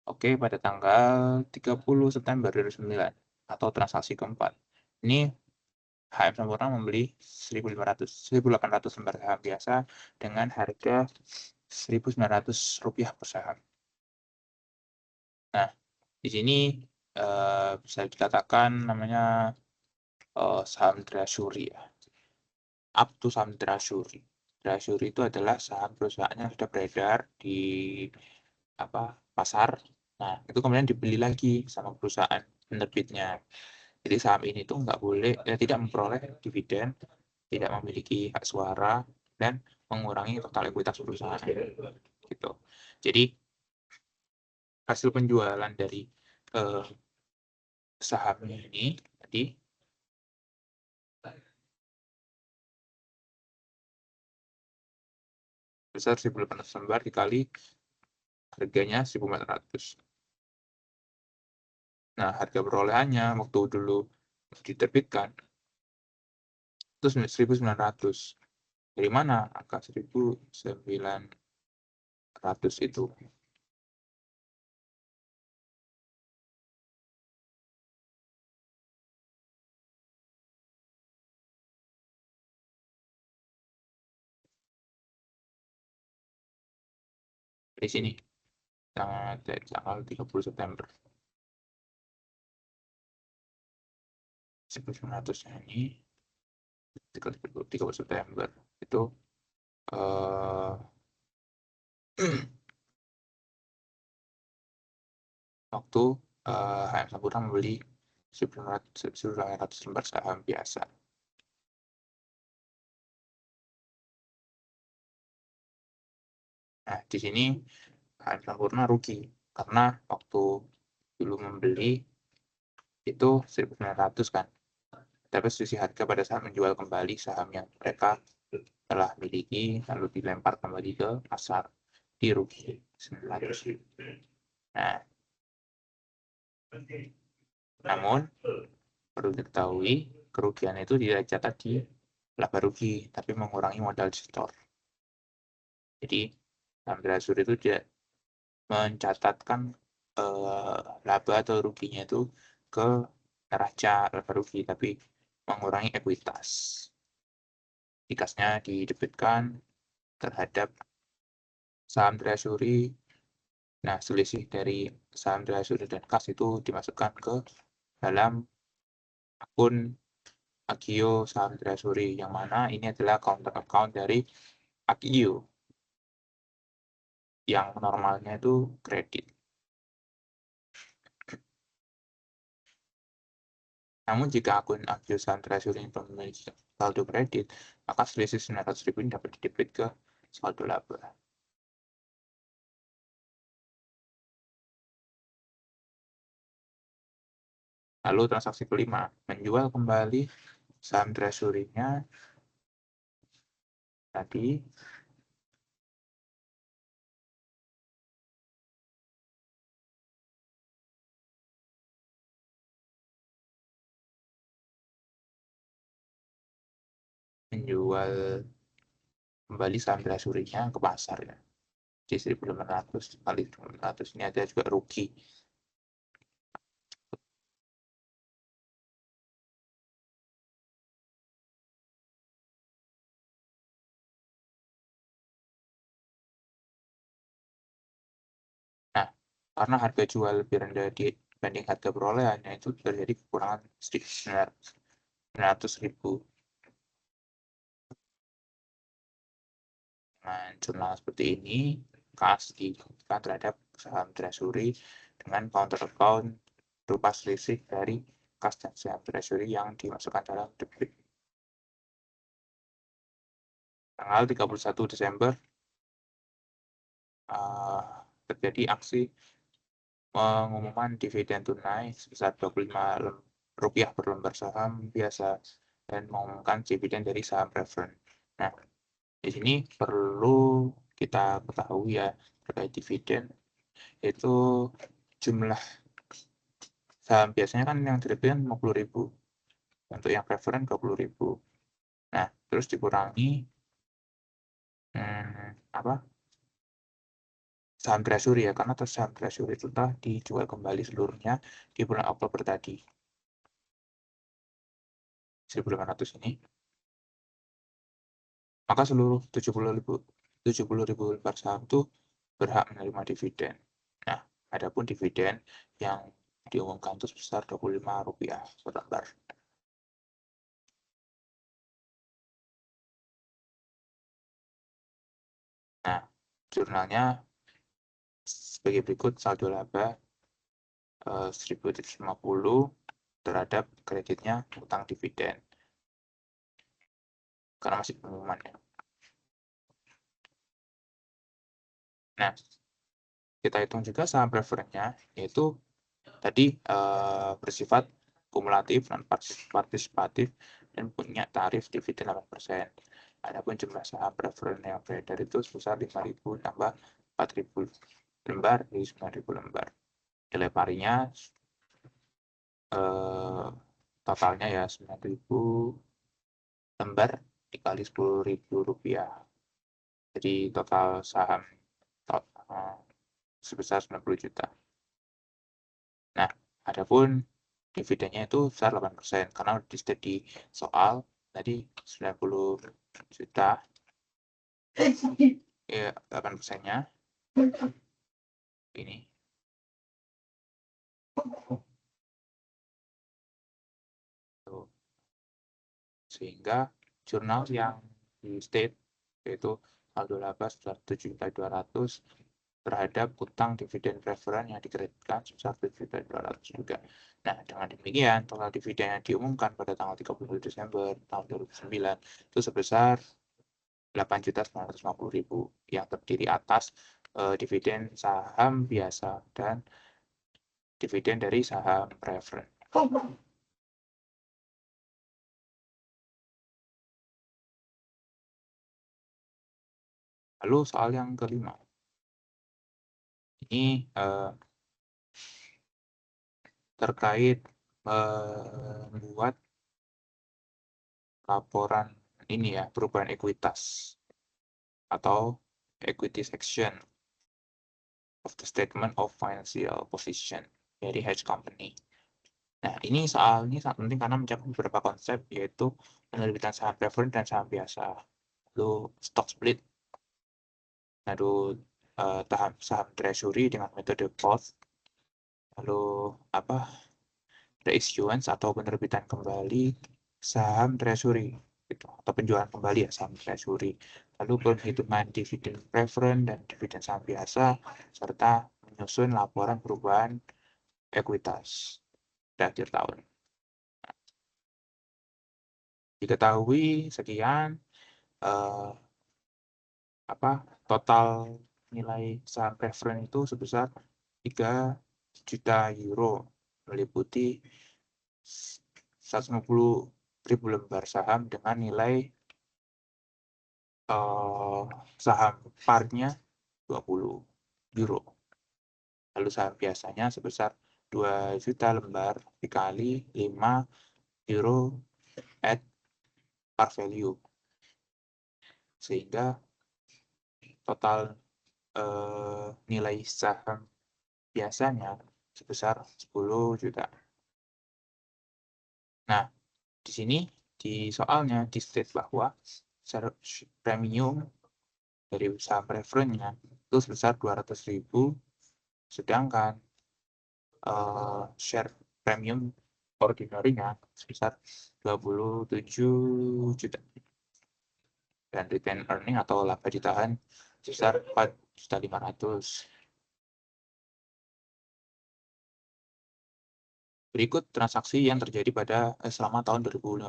A: Oke, pada tanggal 30 September 2009 atau transaksi keempat. Ini HM Sampurna membeli 1.800 lembar saham biasa dengan harga Rp1.900 per saham. Nah, di sini bisa dikatakan namanya saham treasury ya. Up to saham treasury. Treasury itu adalah saham perusahaan yang sudah beredar di pasar. Nah, itu kemudian dibeli lagi sama perusahaan penerbitnya. Jadi saham ini tuh nggak boleh, tidak memperoleh dividen, tidak memiliki hak suara, dan mengurangi total ekuitas perusahaan. Gitu. Jadi hasil penjualan dari sahamnya ini tadi besar 1.800 lembar dikali harganya 1.400. Nah, harga perolehannya waktu dulu diterbitkan itu 1.900. Dari mana angka 1.900 itu? Di sini tanggal 30 September. 1.900-nya ini 30 September itu waktu HM Sampurna membeli 1.900 lembar saham biasa. Nah, di sini HM Sampurna rugi karena waktu dulu membeli itu 1.900 kan. Tapi selisih harga pada saat menjual kembali saham yang mereka telah miliki lalu dilempar kembali ke pasar, dirugi 900. Nah, namun perlu diketahui kerugian itu tidak dicatat di laba rugi, tapi mengurangi modal store. Jadi saham treasury itu tidak mencatatkan laba atau ruginya itu ke neraca laba rugi, tapi mengurangi ekuitas. Kasnya didebitkan terhadap saham treasury. Nah, selisih dari saham treasury dan kas itu dimasukkan ke dalam akun Agio saham treasury, yang mana ini adalah counter account dari Agio yang normalnya itu kredit. Namun jika akun Agio saham treasury memiliki saldo kredit, maka selisih 900.000 ini dapat didebit ke saldo laba. Lalu transaksi kelima, menjual kembali saham treasury-nya tadi menjual kembali saham treasury-nya ke pasar ya. Di 1.800 kali 1.800 ini ada juga rugi. Nah, karena harga jual lebih rendah dibanding harga perolehannya, itu terjadi kekurangan 900.000. Nah, jurnal seperti ini, kas digunakan terhadap saham treasury dengan counter account berupa selisih dari kas dan saham treasury yang dimasukkan dalam debit. Tanggal 31 Desember terjadi aksi pengumuman dividen tunai sebesar Rp25 per lembar saham biasa dan mengumumkan dividen dari saham preference. Nah, di sini perlu kita ketahui ya terkait dividen, itu jumlah saham biasanya kan yang dividen 50.000, untuk yang preference 20.000. Nah, terus dikurangi saham treasury ya, karena saham treasury itu telah dijual kembali seluruhnya di bulan Oktober tadi. 1.800 ini. Maka seluruh 70.000 lembar saham itu berhak menerima dividen. Nah, adapun dividen yang diumumkan itu sebesar Rp25 per lembar. Nah, jurnalnya sebagai berikut: saldo laba 1.750 terhadap kreditnya utang dividen, karena masih pengumuman ya. Nah, kita hitung juga saham preferennya, yaitu tadi bersifat kumulatif dan partisipatif dan punya tarif dividen 8%. Adapun jumlah saham preferen yang beredar itu sebesar 5.000 tambah 4.000 lembar dari 9.000 lembar. Nilai parinya totalnya ya 9.000 lembar dikali Rp10.000. Jadi total saham sebesar 90 juta. Nah, adapun dividennya itu besar 8%, karena di soal tadi 90 juta ya 8%-nya ini. Sehingga jurnal yang di state yaitu saldo laba sebesar 7.200 terhadap utang dividen preferen yang dikreditkan sebesar 7.200 juga. Nah, dengan demikian total dividen yang diumumkan pada tanggal 30 Desember tahun 2009 itu sebesar 8.950.000 yang terdiri atas dividen saham biasa dan dividen dari saham preferen. Lalu soal yang kelima. Ini terkait membuat laporan ini ya, perubahan ekuitas atau equity section of the statement of financial position dari hedge company. Nah, ini soal ini sangat penting karena mencakup beberapa konsep, yaitu penerbitan saham preferred dan saham biasa, lalu stock split, lalu saham treasury dengan metode POS, lalu reissuance atau penerbitan kembali saham treasury gitu, atau penjualan kembali ya saham treasury, lalu penghitungan dividen preferred dan dividen saham biasa, serta menyusun laporan perubahan ekuitas di akhir tahun. Diketahui sekian total nilai saham preferred itu sebesar 3 juta euro, meliputi 150.000 lembar saham dengan nilai saham parnya 20 euro. Lalu saham biasanya sebesar 2 juta lembar dikali 5 euro at par value. Sehingga total nilai saham biasanya sebesar 10 juta. Nah, di sini di soalnya di state bahwa premium dari saham preferred-nya itu sebesar 200.000, sedangkan share premium ordinary-nya sebesar 27 juta. Dan retain earning atau laba ditahan sebesar 4.500.000. Berikut transaksi yang terjadi selama tahun 2015.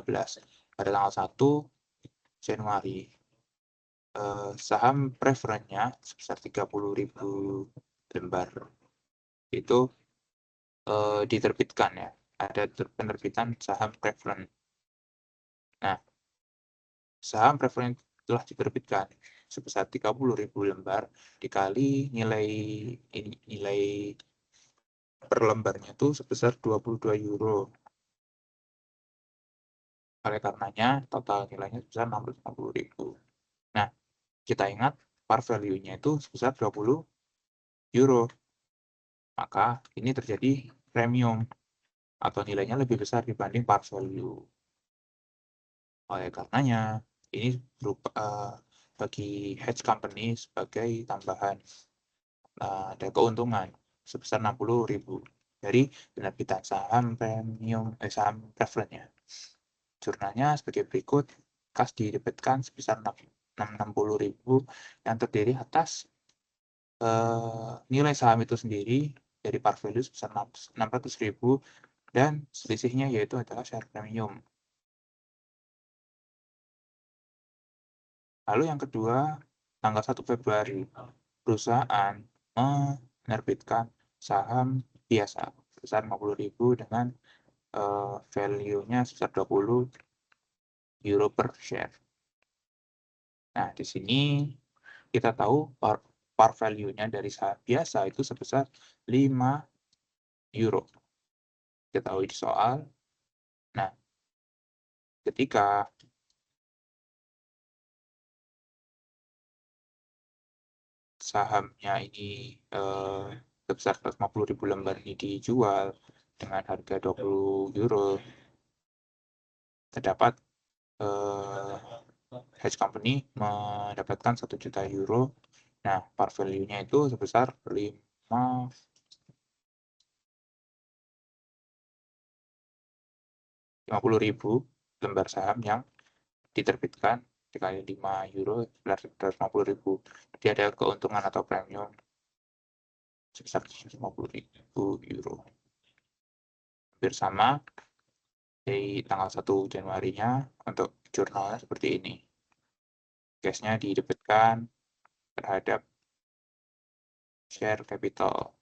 A: Pada tanggal 1 Januari, saham preferred-nya sebesar 30.000 lembar itu diterbitkan ya. Ada penerbitan saham preferred. Nah, saham preferred telah diterbitkan sebesar 30.000 lembar dikali nilai per lembarnya itu sebesar 22 euro. Oleh karenanya, total nilainya sebesar 650.000. Nah, kita ingat par value-nya itu sebesar 20 euro. Maka ini terjadi premium atau nilainya lebih besar dibanding par value. Oleh karenanya, ini bagi hedge company sebagai tambahan ada keuntungan sebesar 60.000 dari penerbitan saham saham preferred-nya. Jurnalnya sebagai berikut: kas didebitkan sebesar 60.000 yang terdiri atas nilai saham itu sendiri dari par value sebesar 600.000 dan selisihnya yaitu adalah share premium. Lalu yang kedua, tanggal 1 Februari, perusahaan menerbitkan saham biasa sebesar 50.000 dengan value-nya sebesar 20 euro per share. Nah, di sini kita tahu par value-nya dari saham biasa itu sebesar 5 euro. Kita tahu di soal. Nah, ketika sahamnya ini sebesar 150.000 lembar ini dijual dengan harga 20 euro, terdapat hedge company mendapatkan 1 juta euro. Nah, par value-nya itu sebesar 50.000 lembar saham yang diterbitkan dikali 5 euro 150.000. Jadi ada keuntungan atau premium sebesar 150.000 euro. Hampir sama dari tanggal 1 Januarinya untuk jurnalnya seperti ini. Cashnya didebitkan terhadap share capital.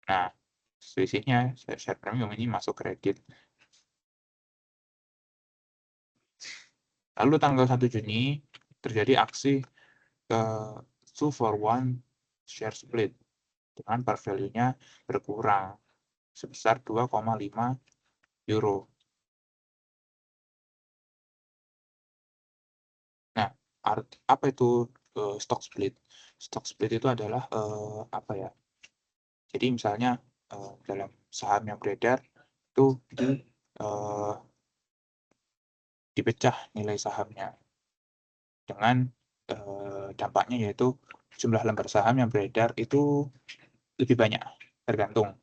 A: Nah, selisihnya share premium ini masuk kredit. Lalu tanggal 1 Juni terjadi aksi 2-for-1 share split dengan par value-nya berkurang sebesar 2,5 euro. Nah, apa itu stock split. Stock split itu adalah apa ya? Jadi misalnya dalam saham yang beredar itu dipecah nilai sahamnya dengan dampaknya yaitu jumlah lembar saham yang beredar itu lebih banyak, tergantung.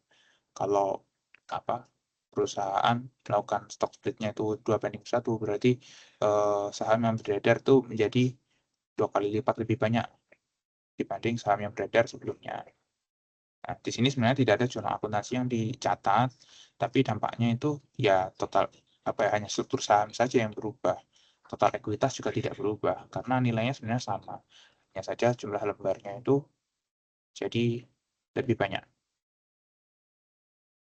A: Kalau perusahaan melakukan stock splitnya itu 2:1, berarti saham yang beredar itu menjadi 2 kali lipat lebih banyak dibanding saham yang beredar sebelumnya. Nah, di sini sebenarnya tidak ada jurnal akuntansi yang dicatat, tapi dampaknya itu ya total hanya struktur saham saja yang berubah. Total ekuitas juga tidak berubah karena nilainya sebenarnya sama. Hanya saja jumlah lembarnya itu jadi lebih banyak.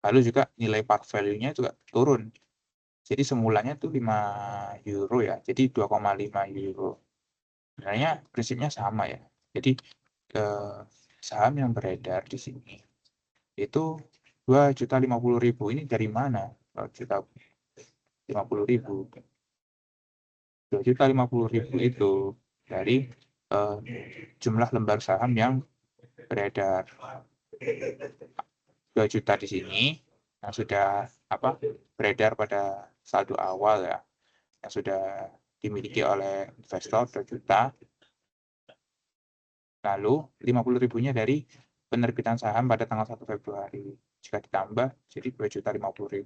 A: Lalu juga nilai par value-nya juga turun. Jadi semulanya itu 5 euro ya, jadi 2,5 euro. Sebenarnya prinsipnya sama ya. Jadi saham yang beredar di sini itu 2.050.000. Ini dari mana? 2.050.000. 2.050.000 itu dari jumlah lembar saham yang beredar. 2 juta di sini yang sudah beredar pada saldo awal ya, yang sudah dimiliki oleh investor 2 juta. Lalu 50.000-nya dari penerbitan saham pada tanggal 1 Februari. Jika ditambah jadi 2.050.000.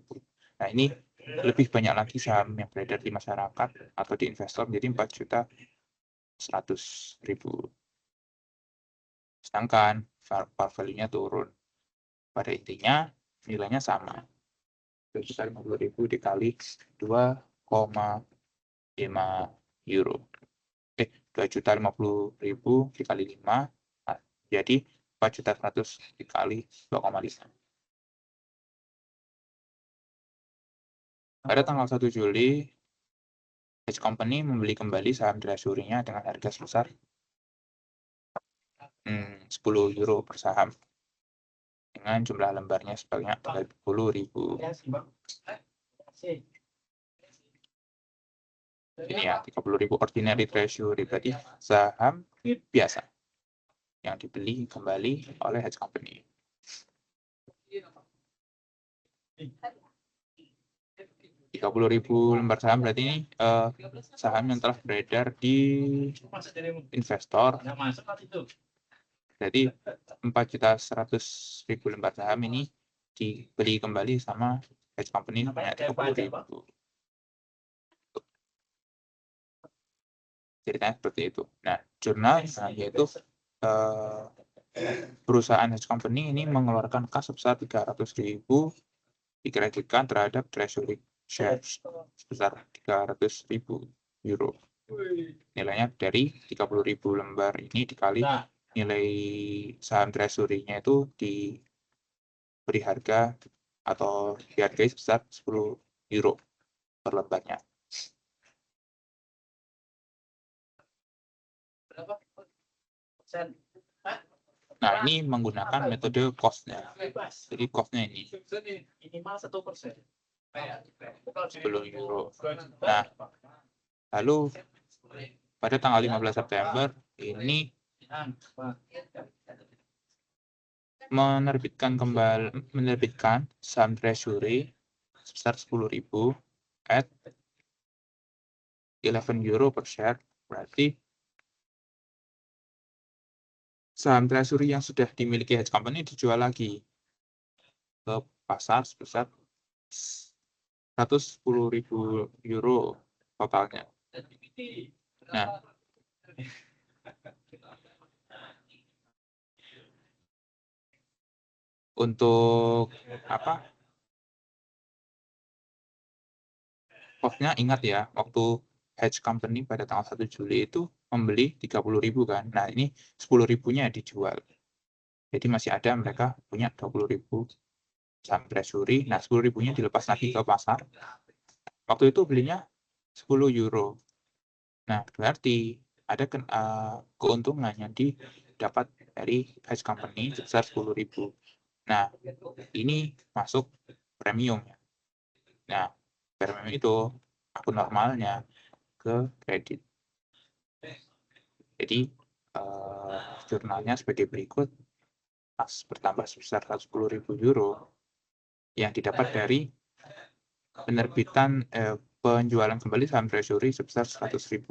A: Nah, ini lebih banyak lagi saham yang beredar di masyarakat atau di investor menjadi 4.100.000. Sedangkan par value-nya turun. Pada intinya nilainya sama. 2.050.000 dikali 2,5 euro. 2.050.000 dikali 5, jadi 4.100.000 dikali 2,5. Pada tanggal 1 Juli, Hedge Company membeli kembali saham treasury-nya dengan harga sebesar 10 euro per saham dengan jumlah lembarnya sebanyak 30.000. Ini ya, 30.000 ordinary treasury, berarti saham biasa yang dibeli kembali oleh Hedge Company. 30.000 lembar saham berarti ini saham yang telah beredar di investor. Jadi 4.100.000 lembar saham ini dibeli kembali sama Hedge Company sebanyak 30.000. Ceritanya seperti itu. Nah, jurnal yaitu perusahaan Hedge Company ini mengeluarkan kas sebesar 300.000 dikreditkan terhadap treasury shares sebesar 300.000 euro. Nilainya dari 30.000 lembar ini dikali nilai saham treasury-nya itu diberi harga atau dihargai sebesar 10 euro per lembarnya. Nah, ini menggunakan metode cost-nya. Jadi cost-nya ini
B: minimal 1%.
A: 10 euro. Nah, lalu pada tanggal 15 September ini menerbitkan saham treasury sebesar 10.000 at 11 euro per share. Berarti saham treasury yang sudah dimiliki Hedge Company dijual lagi ke pasar sebesar 110.000 euro totalnya. Nah, untuk cost-nya ingat ya, waktu Hedge Company pada tanggal 1 Juli itu membeli 30.000 kan. Nah, ini 10.000-nya dijual. Jadi masih ada mereka punya 20.000 saham treasury. Nah, 10.000-nya dilepas lagi ke pasar. Waktu itu belinya 10 euro. Nah, berarti ada keuntungan yang didapat dari Hedge Company sebesar 10.000. Nah, ini masuk premium. Nah, premium itu akun normalnya ke kredit. Jadi jurnalnya sebagai berikut. As bertambah sebesar 110.000 euro yang didapat dari penerbitan penjualan kembali saham treasury sebesar 100.000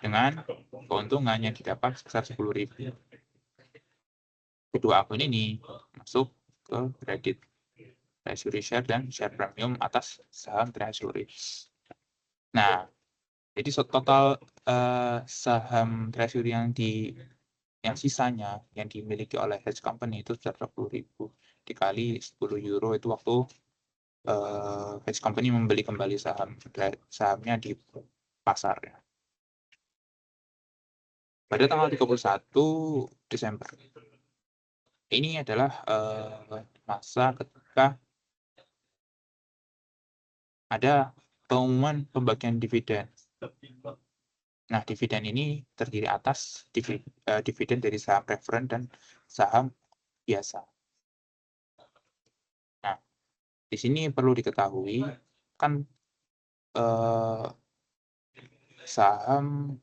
A: dengan keuntungan yang didapat sebesar 10.000. Kedua akun ini masuk ke kredit treasury share dan share premium atas saham treasury. Nah, jadi total saham treasury yang sisanya yang dimiliki oleh hedge company itu sebesar 20.000 dikali 10 euro itu waktu hedge company membeli kembali sahamnya di pasar. Pada tanggal 31 Desember. Ini adalah masa ketika ada pengumuman pembagian dividen. Nah, dividen ini terdiri atas dividen dari saham preferen dan saham biasa. Nah, di sini perlu diketahui kan saham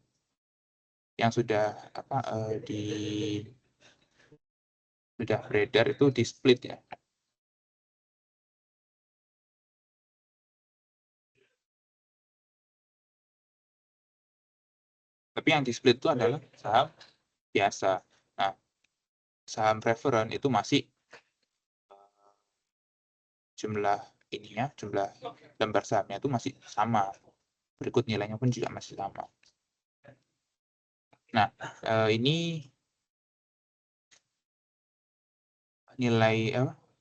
A: yang sudah sudah beredar itu di split ya. Tapi yang di split itu adalah saham biasa. Nah, saham preferen itu masih jumlah lembar sahamnya itu masih sama. Berikut nilainya pun juga masih sama. Nah, ini nilai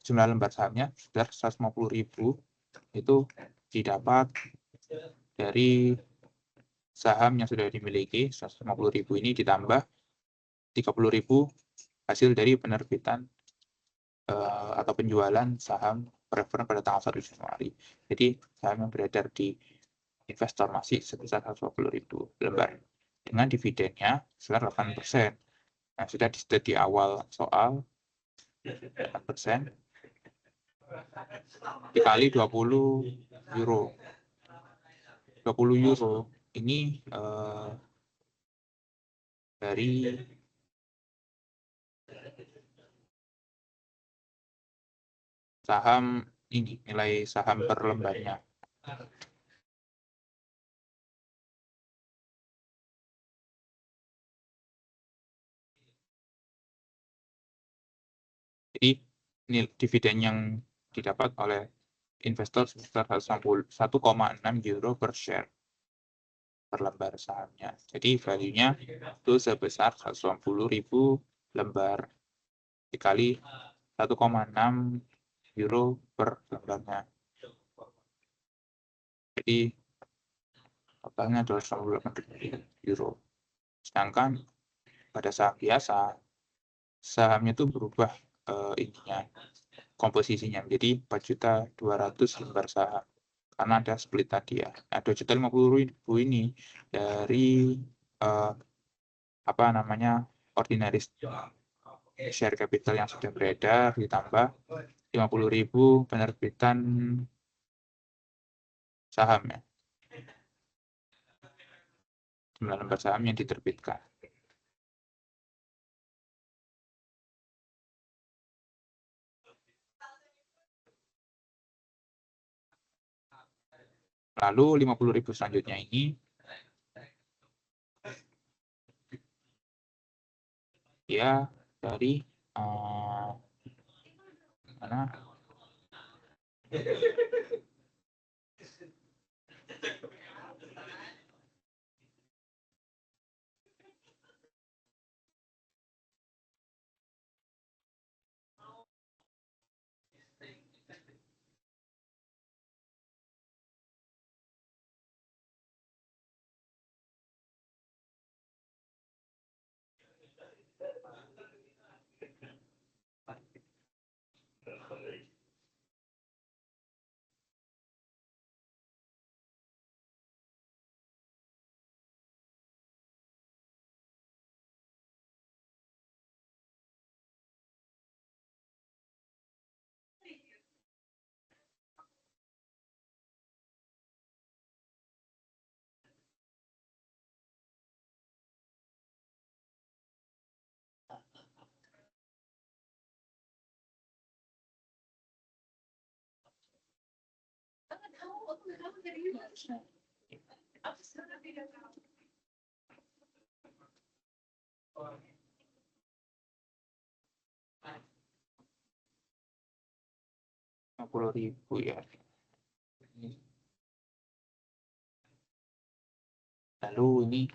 A: jumlah lembar sahamnya sekitar 150.000 itu didapat dari saham yang sudah dimiliki. 150.000 ini ditambah 30.000 hasil dari penerbitan atau penjualan saham preferen pada tanggal 1 Januari. Jadi saham yang beredar di investor masih sebesar 150.000 lembar dengan dividennya sebesar 8%. Nah, sudah di awal soal 8% dikali 20 euro. 20 euro ini dari saham ini, nilai saham per lembarnya. Jadi dividen yang didapat oleh investor sebesar 1,6 euro per share per lembar sahamnya. Jadi value-nya itu sebesar 180.000 lembar dikali 1,6 euro per lembarnya. Jadi totalnya adalah 180.000 euro. Sedangkan pada saham biasa, sahamnya itu berubah komposisinya menjadi 4.200.000 lembar saham karena ada split tadi ya. Nah, 2.050.000 ini dari ordinary share capital yang sudah beredar ditambah 50.000 penerbitan saham ya. Jumlah lembar saham yang diterbitkan. Lalu 50.000 selanjutnya ini ya dari mana? Rp50.000 ya. Lalu ini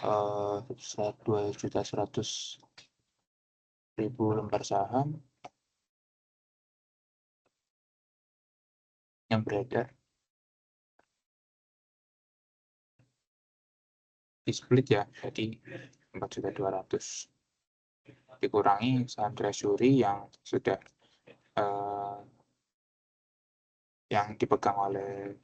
A: 2.100.000 lembar saham yang beredar di split ya, jadi 4.200.000 dikurangi saham treasury yang sudah yang dipegang oleh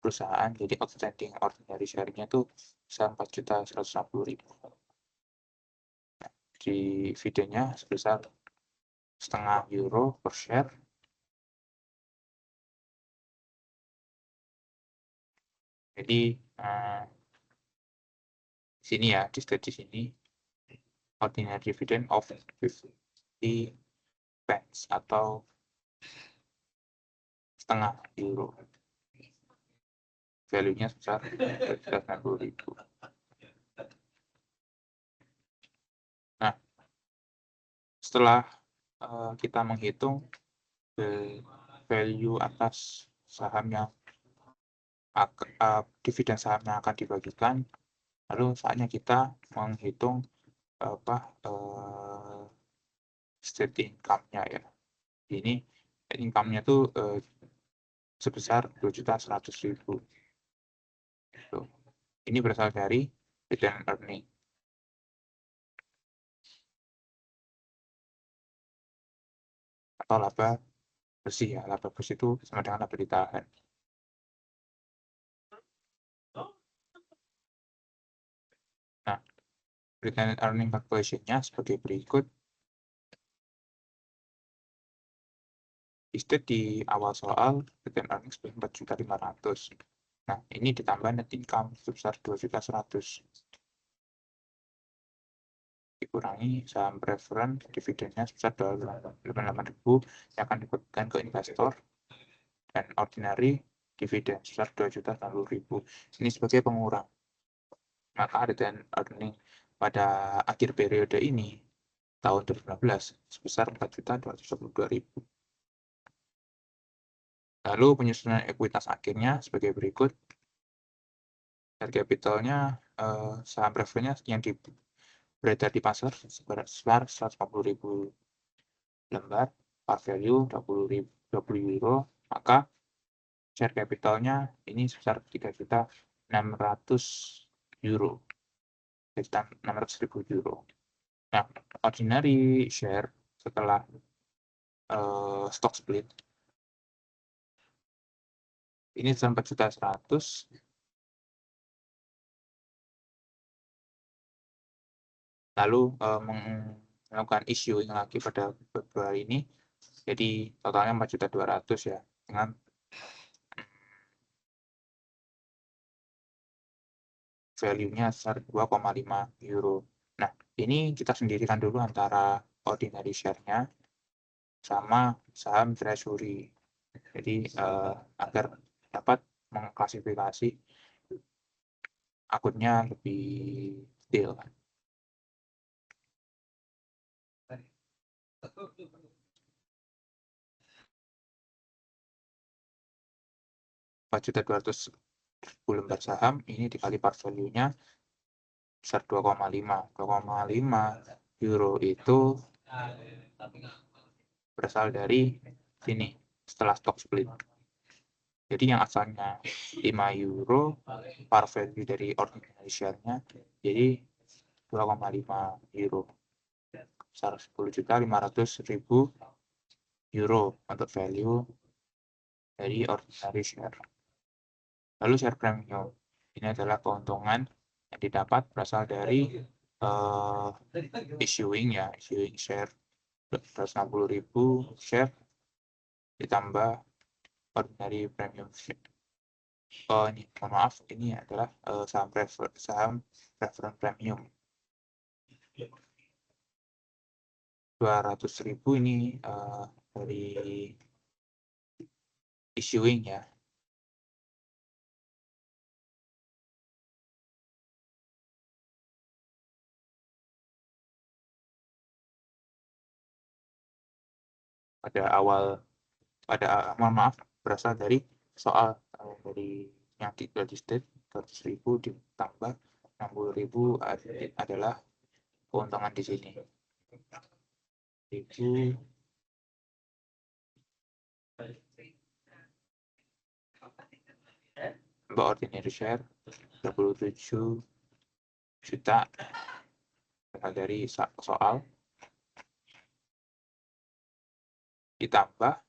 A: perusahaan, jadi outstanding ordinary share-nya tuh 4.160.000. Dividennya sebesar €0,5 per share. Jadi sini ya, di sini ordinary dividend of 50 pence atau €0,5. Value-nya sebesar 290.000. Nah, setelah kita menghitung value atas saham yang dividen saham yang akan dibagikan, lalu saatnya kita menghitung state income-nya ya. Ini income-nya tuh sebesar 2.100.000. Ini berasal dari retained earning. Atau laba bersih ya. Laba bersih itu sama dengan laba ditahan. Nah, retained earning calculation-nya sebagai berikut. State di awal soal retained earnings sebesar 4.500.000. Nah, ini ditambah net income sebesar 2.100.000. Dikurangi saham preference dividennya sebesar 88.000 yang akan dibagikan ke investor, dan ordinary dividen sebesar 2.090.000. Ini sebagai pengurang. Maka retained earning pada akhir periode ini tahun 2019 sebesar 4.222.000. Lalu penyusunan ekuitas akhirnya sebagai berikut. Share capitalnya saham preferennya yang beredar di pasar sebesar 150.000 lembar, par value €20, maka share capitalnya ini sebesar €3.600.000. €600.000. Nah, ordinary share setelah stock split ini 4.100.000. Lalu melakukan issuing lagi pada Februari ini, jadi totalnya 4.200.000 ya, dengan value-nya sebesar €2,5. Nah, ini kita sendirikan dulu antara ordinary share-nya sama saham treasury. Jadi agar dapat mengklasifikasi akunnya lebih detail. €4.200.000 lembar saham ini dikali par value-nya besar €2,5 itu berasal dari sini setelah stock split. Jadi yang asalnya €5 par value dari ordinary share-nya jadi €2,5 besar €10.500.000 untuk value dari ordinary share. Lalu share premium ini adalah keuntungan yang didapat berasal dari issuing share 260.000 share ditambah ordinary premium share. Ini mohon maaf, ini adalah saham preference premium 200.000 ini dari issuing ya. mohon maaf, berasal dari soal dari yang di state 100.000 ditambah 60.000 adalah keuntungan di sini. 1.000 ordinary share 27 juta berasal dari soal ditambah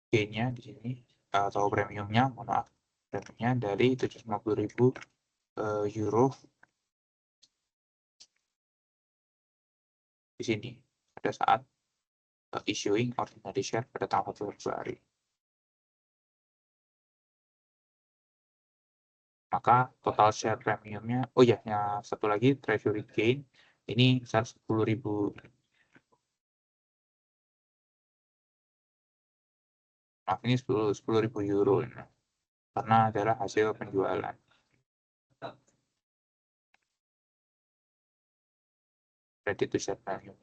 A: gain-nya di sini atau premiumnya, mohon maaf, premiumnya dari 750.000 euro di sini pada saat issuing ordinary share pada tanggal 1 Februari. Maka total share premiumnya, oh ya, yang satu lagi treasury gain ini 10.000. Maaf, ini 10.000 euro karena adalah hasil penjualan. Berarti itu share premium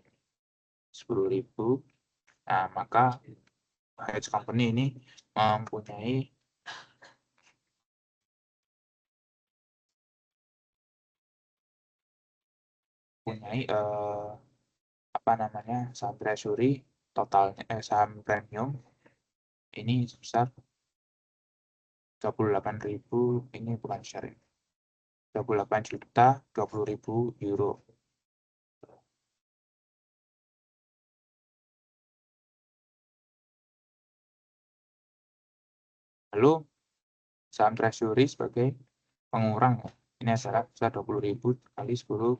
A: 10.000. Nah, maka hedge company ini mempunyai apa namanya, saham treasury totalnya saham premium ini sebesar 28.000, ini bukan share, 28.020.000 euro. Lalu saham treasury sebagai pengurang ya. Ini adalah sebesar 20.000 kali 10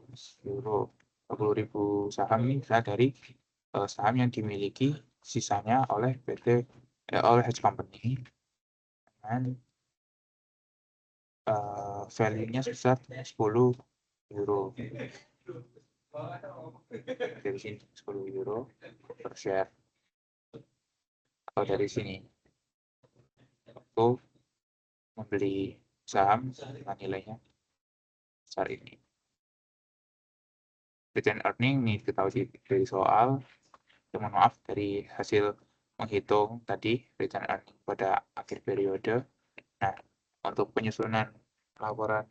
A: euro. 20.000 saham ini bisa dari saham yang dimiliki sisanya oleh oleh hedge company dengan value-nya sebesar 10 euro. Dari sini 10 euro per share. Atau dari sini aku membeli saham dengan nilainya besar ini. Return earning ini diketahui dari soal. Mohon maaf, dari hasil menghitung tadi return earning pada akhir periode. Nah, untuk penyusunan laporan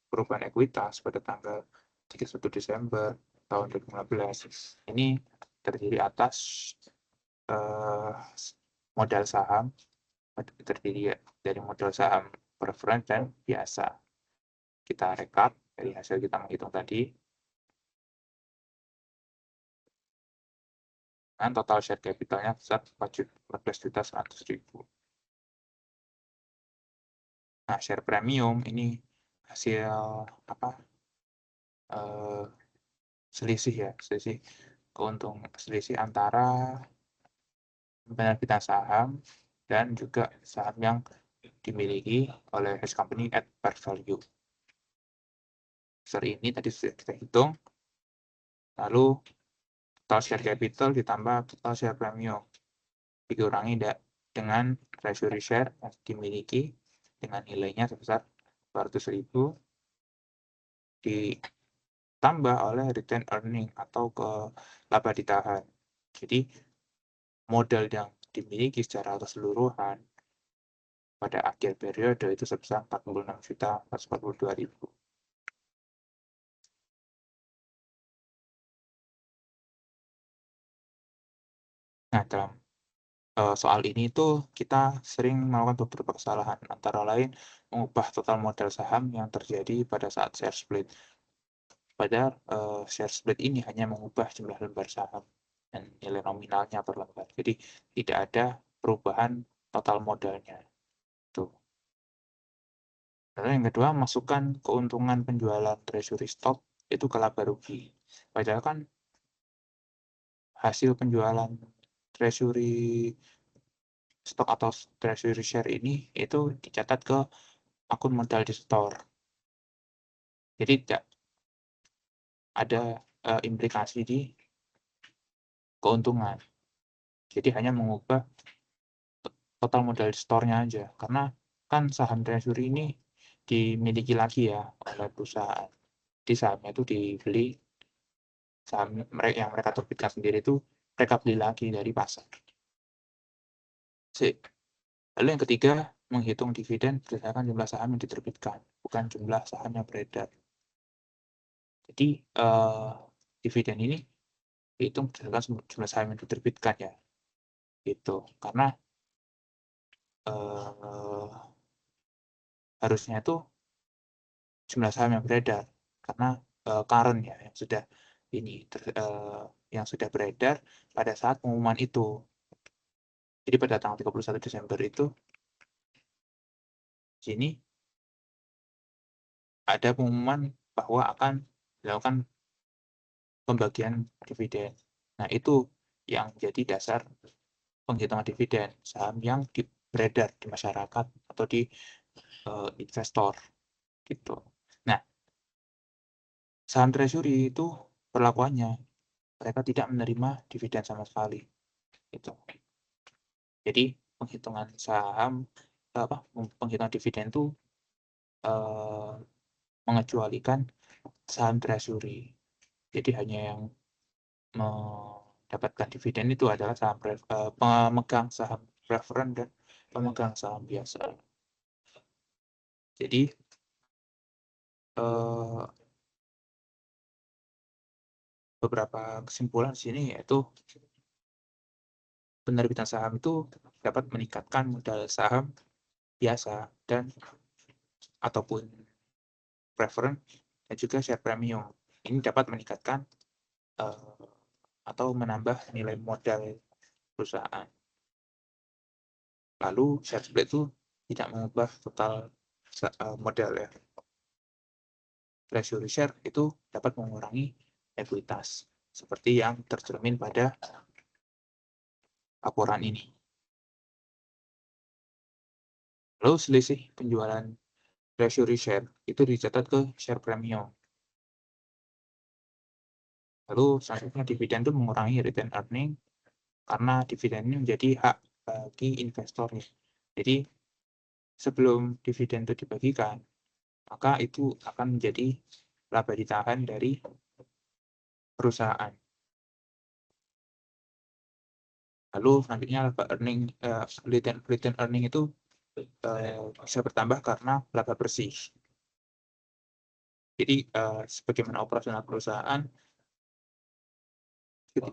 A: perubahan ekuitas pada tanggal 31 Desember tahun 2015 ini terdiri atas modal saham, terdiri dari modal saham preference dan biasa. Kita rekap dari hasil kita menghitung tadi. Dan total share capitalnya besar 14.100.000. Nah, share premium ini hasil apa? Selisih ya, selisih antara penerbitan saham dan juga saham yang dimiliki oleh hedge company at par value. Besar ini tadi sudah kita hitung. Lalu total share capital ditambah total share premium dikurangi dengan treasury share yang dimiliki dengan nilainya sebesar 200.000 ditambah oleh return earning atau laba ditahan. Jadi modal yang dimiliki secara keseluruhan pada akhir periode itu sebesar 46.442.000. Nah, dalam soal ini tuh kita sering melakukan beberapa kesalahan, antara lain mengubah total modal saham yang terjadi pada saat share split. Padahal share split ini hanya mengubah jumlah lembar saham dan nilai nominalnya per lembar. Jadi tidak ada perubahan total modalnya. Tuh. Lalu yang kedua, masukkan keuntungan penjualan treasury stock itu ke laba rugi. Padahal kan hasil penjualan treasury stock atau treasury share ini itu dicatat ke akun modal di store. Jadi tidak ada implikasi di keuntungan. Jadi hanya mengubah total modal di store-nya aja. Karena kan saham treasury ini dimiliki lagi ya oleh perusahaan. Di sahamnya itu dibeli saham yang mereka terbitkan sendiri itu mereka beli lagi dari pasar. Lalu yang ketiga, menghitung dividen berdasarkan jumlah saham yang diterbitkan, bukan jumlah saham yang beredar. Jadi dividen ini dihitung berdasarkan jumlah saham yang diterbitkan ya, gitu. Karena harusnya itu jumlah saham yang beredar, karena current ya yang sudah yang sudah beredar pada saat pengumuman itu. Jadi pada tanggal 31 Desember itu sini ada pengumuman bahwa akan dilakukan pembagian dividen. Nah, itu yang jadi dasar penghitungan dividen saham yang beredar di masyarakat atau di investor gitu. Nah, saham treasury itu perlakuannya mereka tidak menerima dividen sama sekali gitu. Jadi penghitungan penghitungan dividen itu mengecualikan saham treasury. Jadi hanya yang mendapatkan dividen itu adalah saham pemegang saham preferred dan pemegang saham biasa. Jadi beberapa kesimpulan di sini yaitu penerbitan saham itu dapat meningkatkan modal saham biasa dan ataupun preferred dan juga share premium. Ini dapat meningkatkan atau menambah nilai modal perusahaan. Lalu share split itu tidak mengubah total modal ya. Treasury share itu dapat mengurangi ekuitas seperti yang tercermin pada laporan ini. Lalu selisih penjualan treasury share itu dicatat ke share premium. Lalu selanjutnya dividen itu mengurangi return earning karena dividen ini menjadi hak bagi investornya. Jadi sebelum dividen itu dibagikan, maka itu akan menjadi laba ditahan dari perusahaan. Lalu selanjutnya laba return earning itu bisa bertambah karena laba bersih. Jadi sebagaimana operasional perusahaan,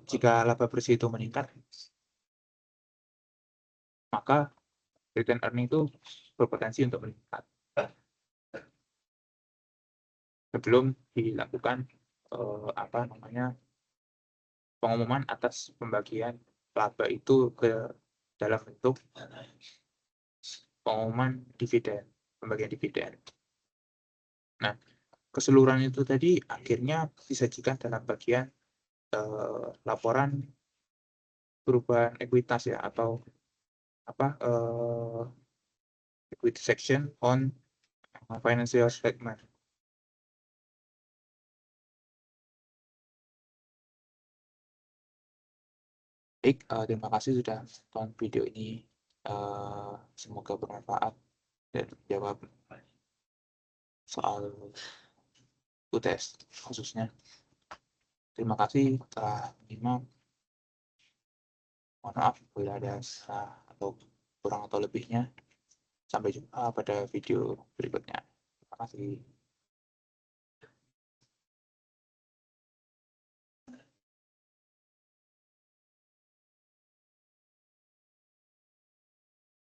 A: jika laba bersih itu meningkat, maka return earning itu berpotensi untuk meningkat sebelum dilakukan pengumuman atas pembagian laba itu ke dalam bentuk pengumuman dividen, pembagian dividen. Nah, keseluruhan itu tadi akhirnya disajikan dalam bagian laporan perubahan ekuitas ya, atau equity section on financial statement. Baik, terima kasih sudah menonton video ini. Semoga bermanfaat dan jawab soal UTS khususnya. Terima kasih telah menyimak. Mohon maaf bila ada salah atau kurang atau lebihnya. Sampai jumpa pada video berikutnya. Terima kasih.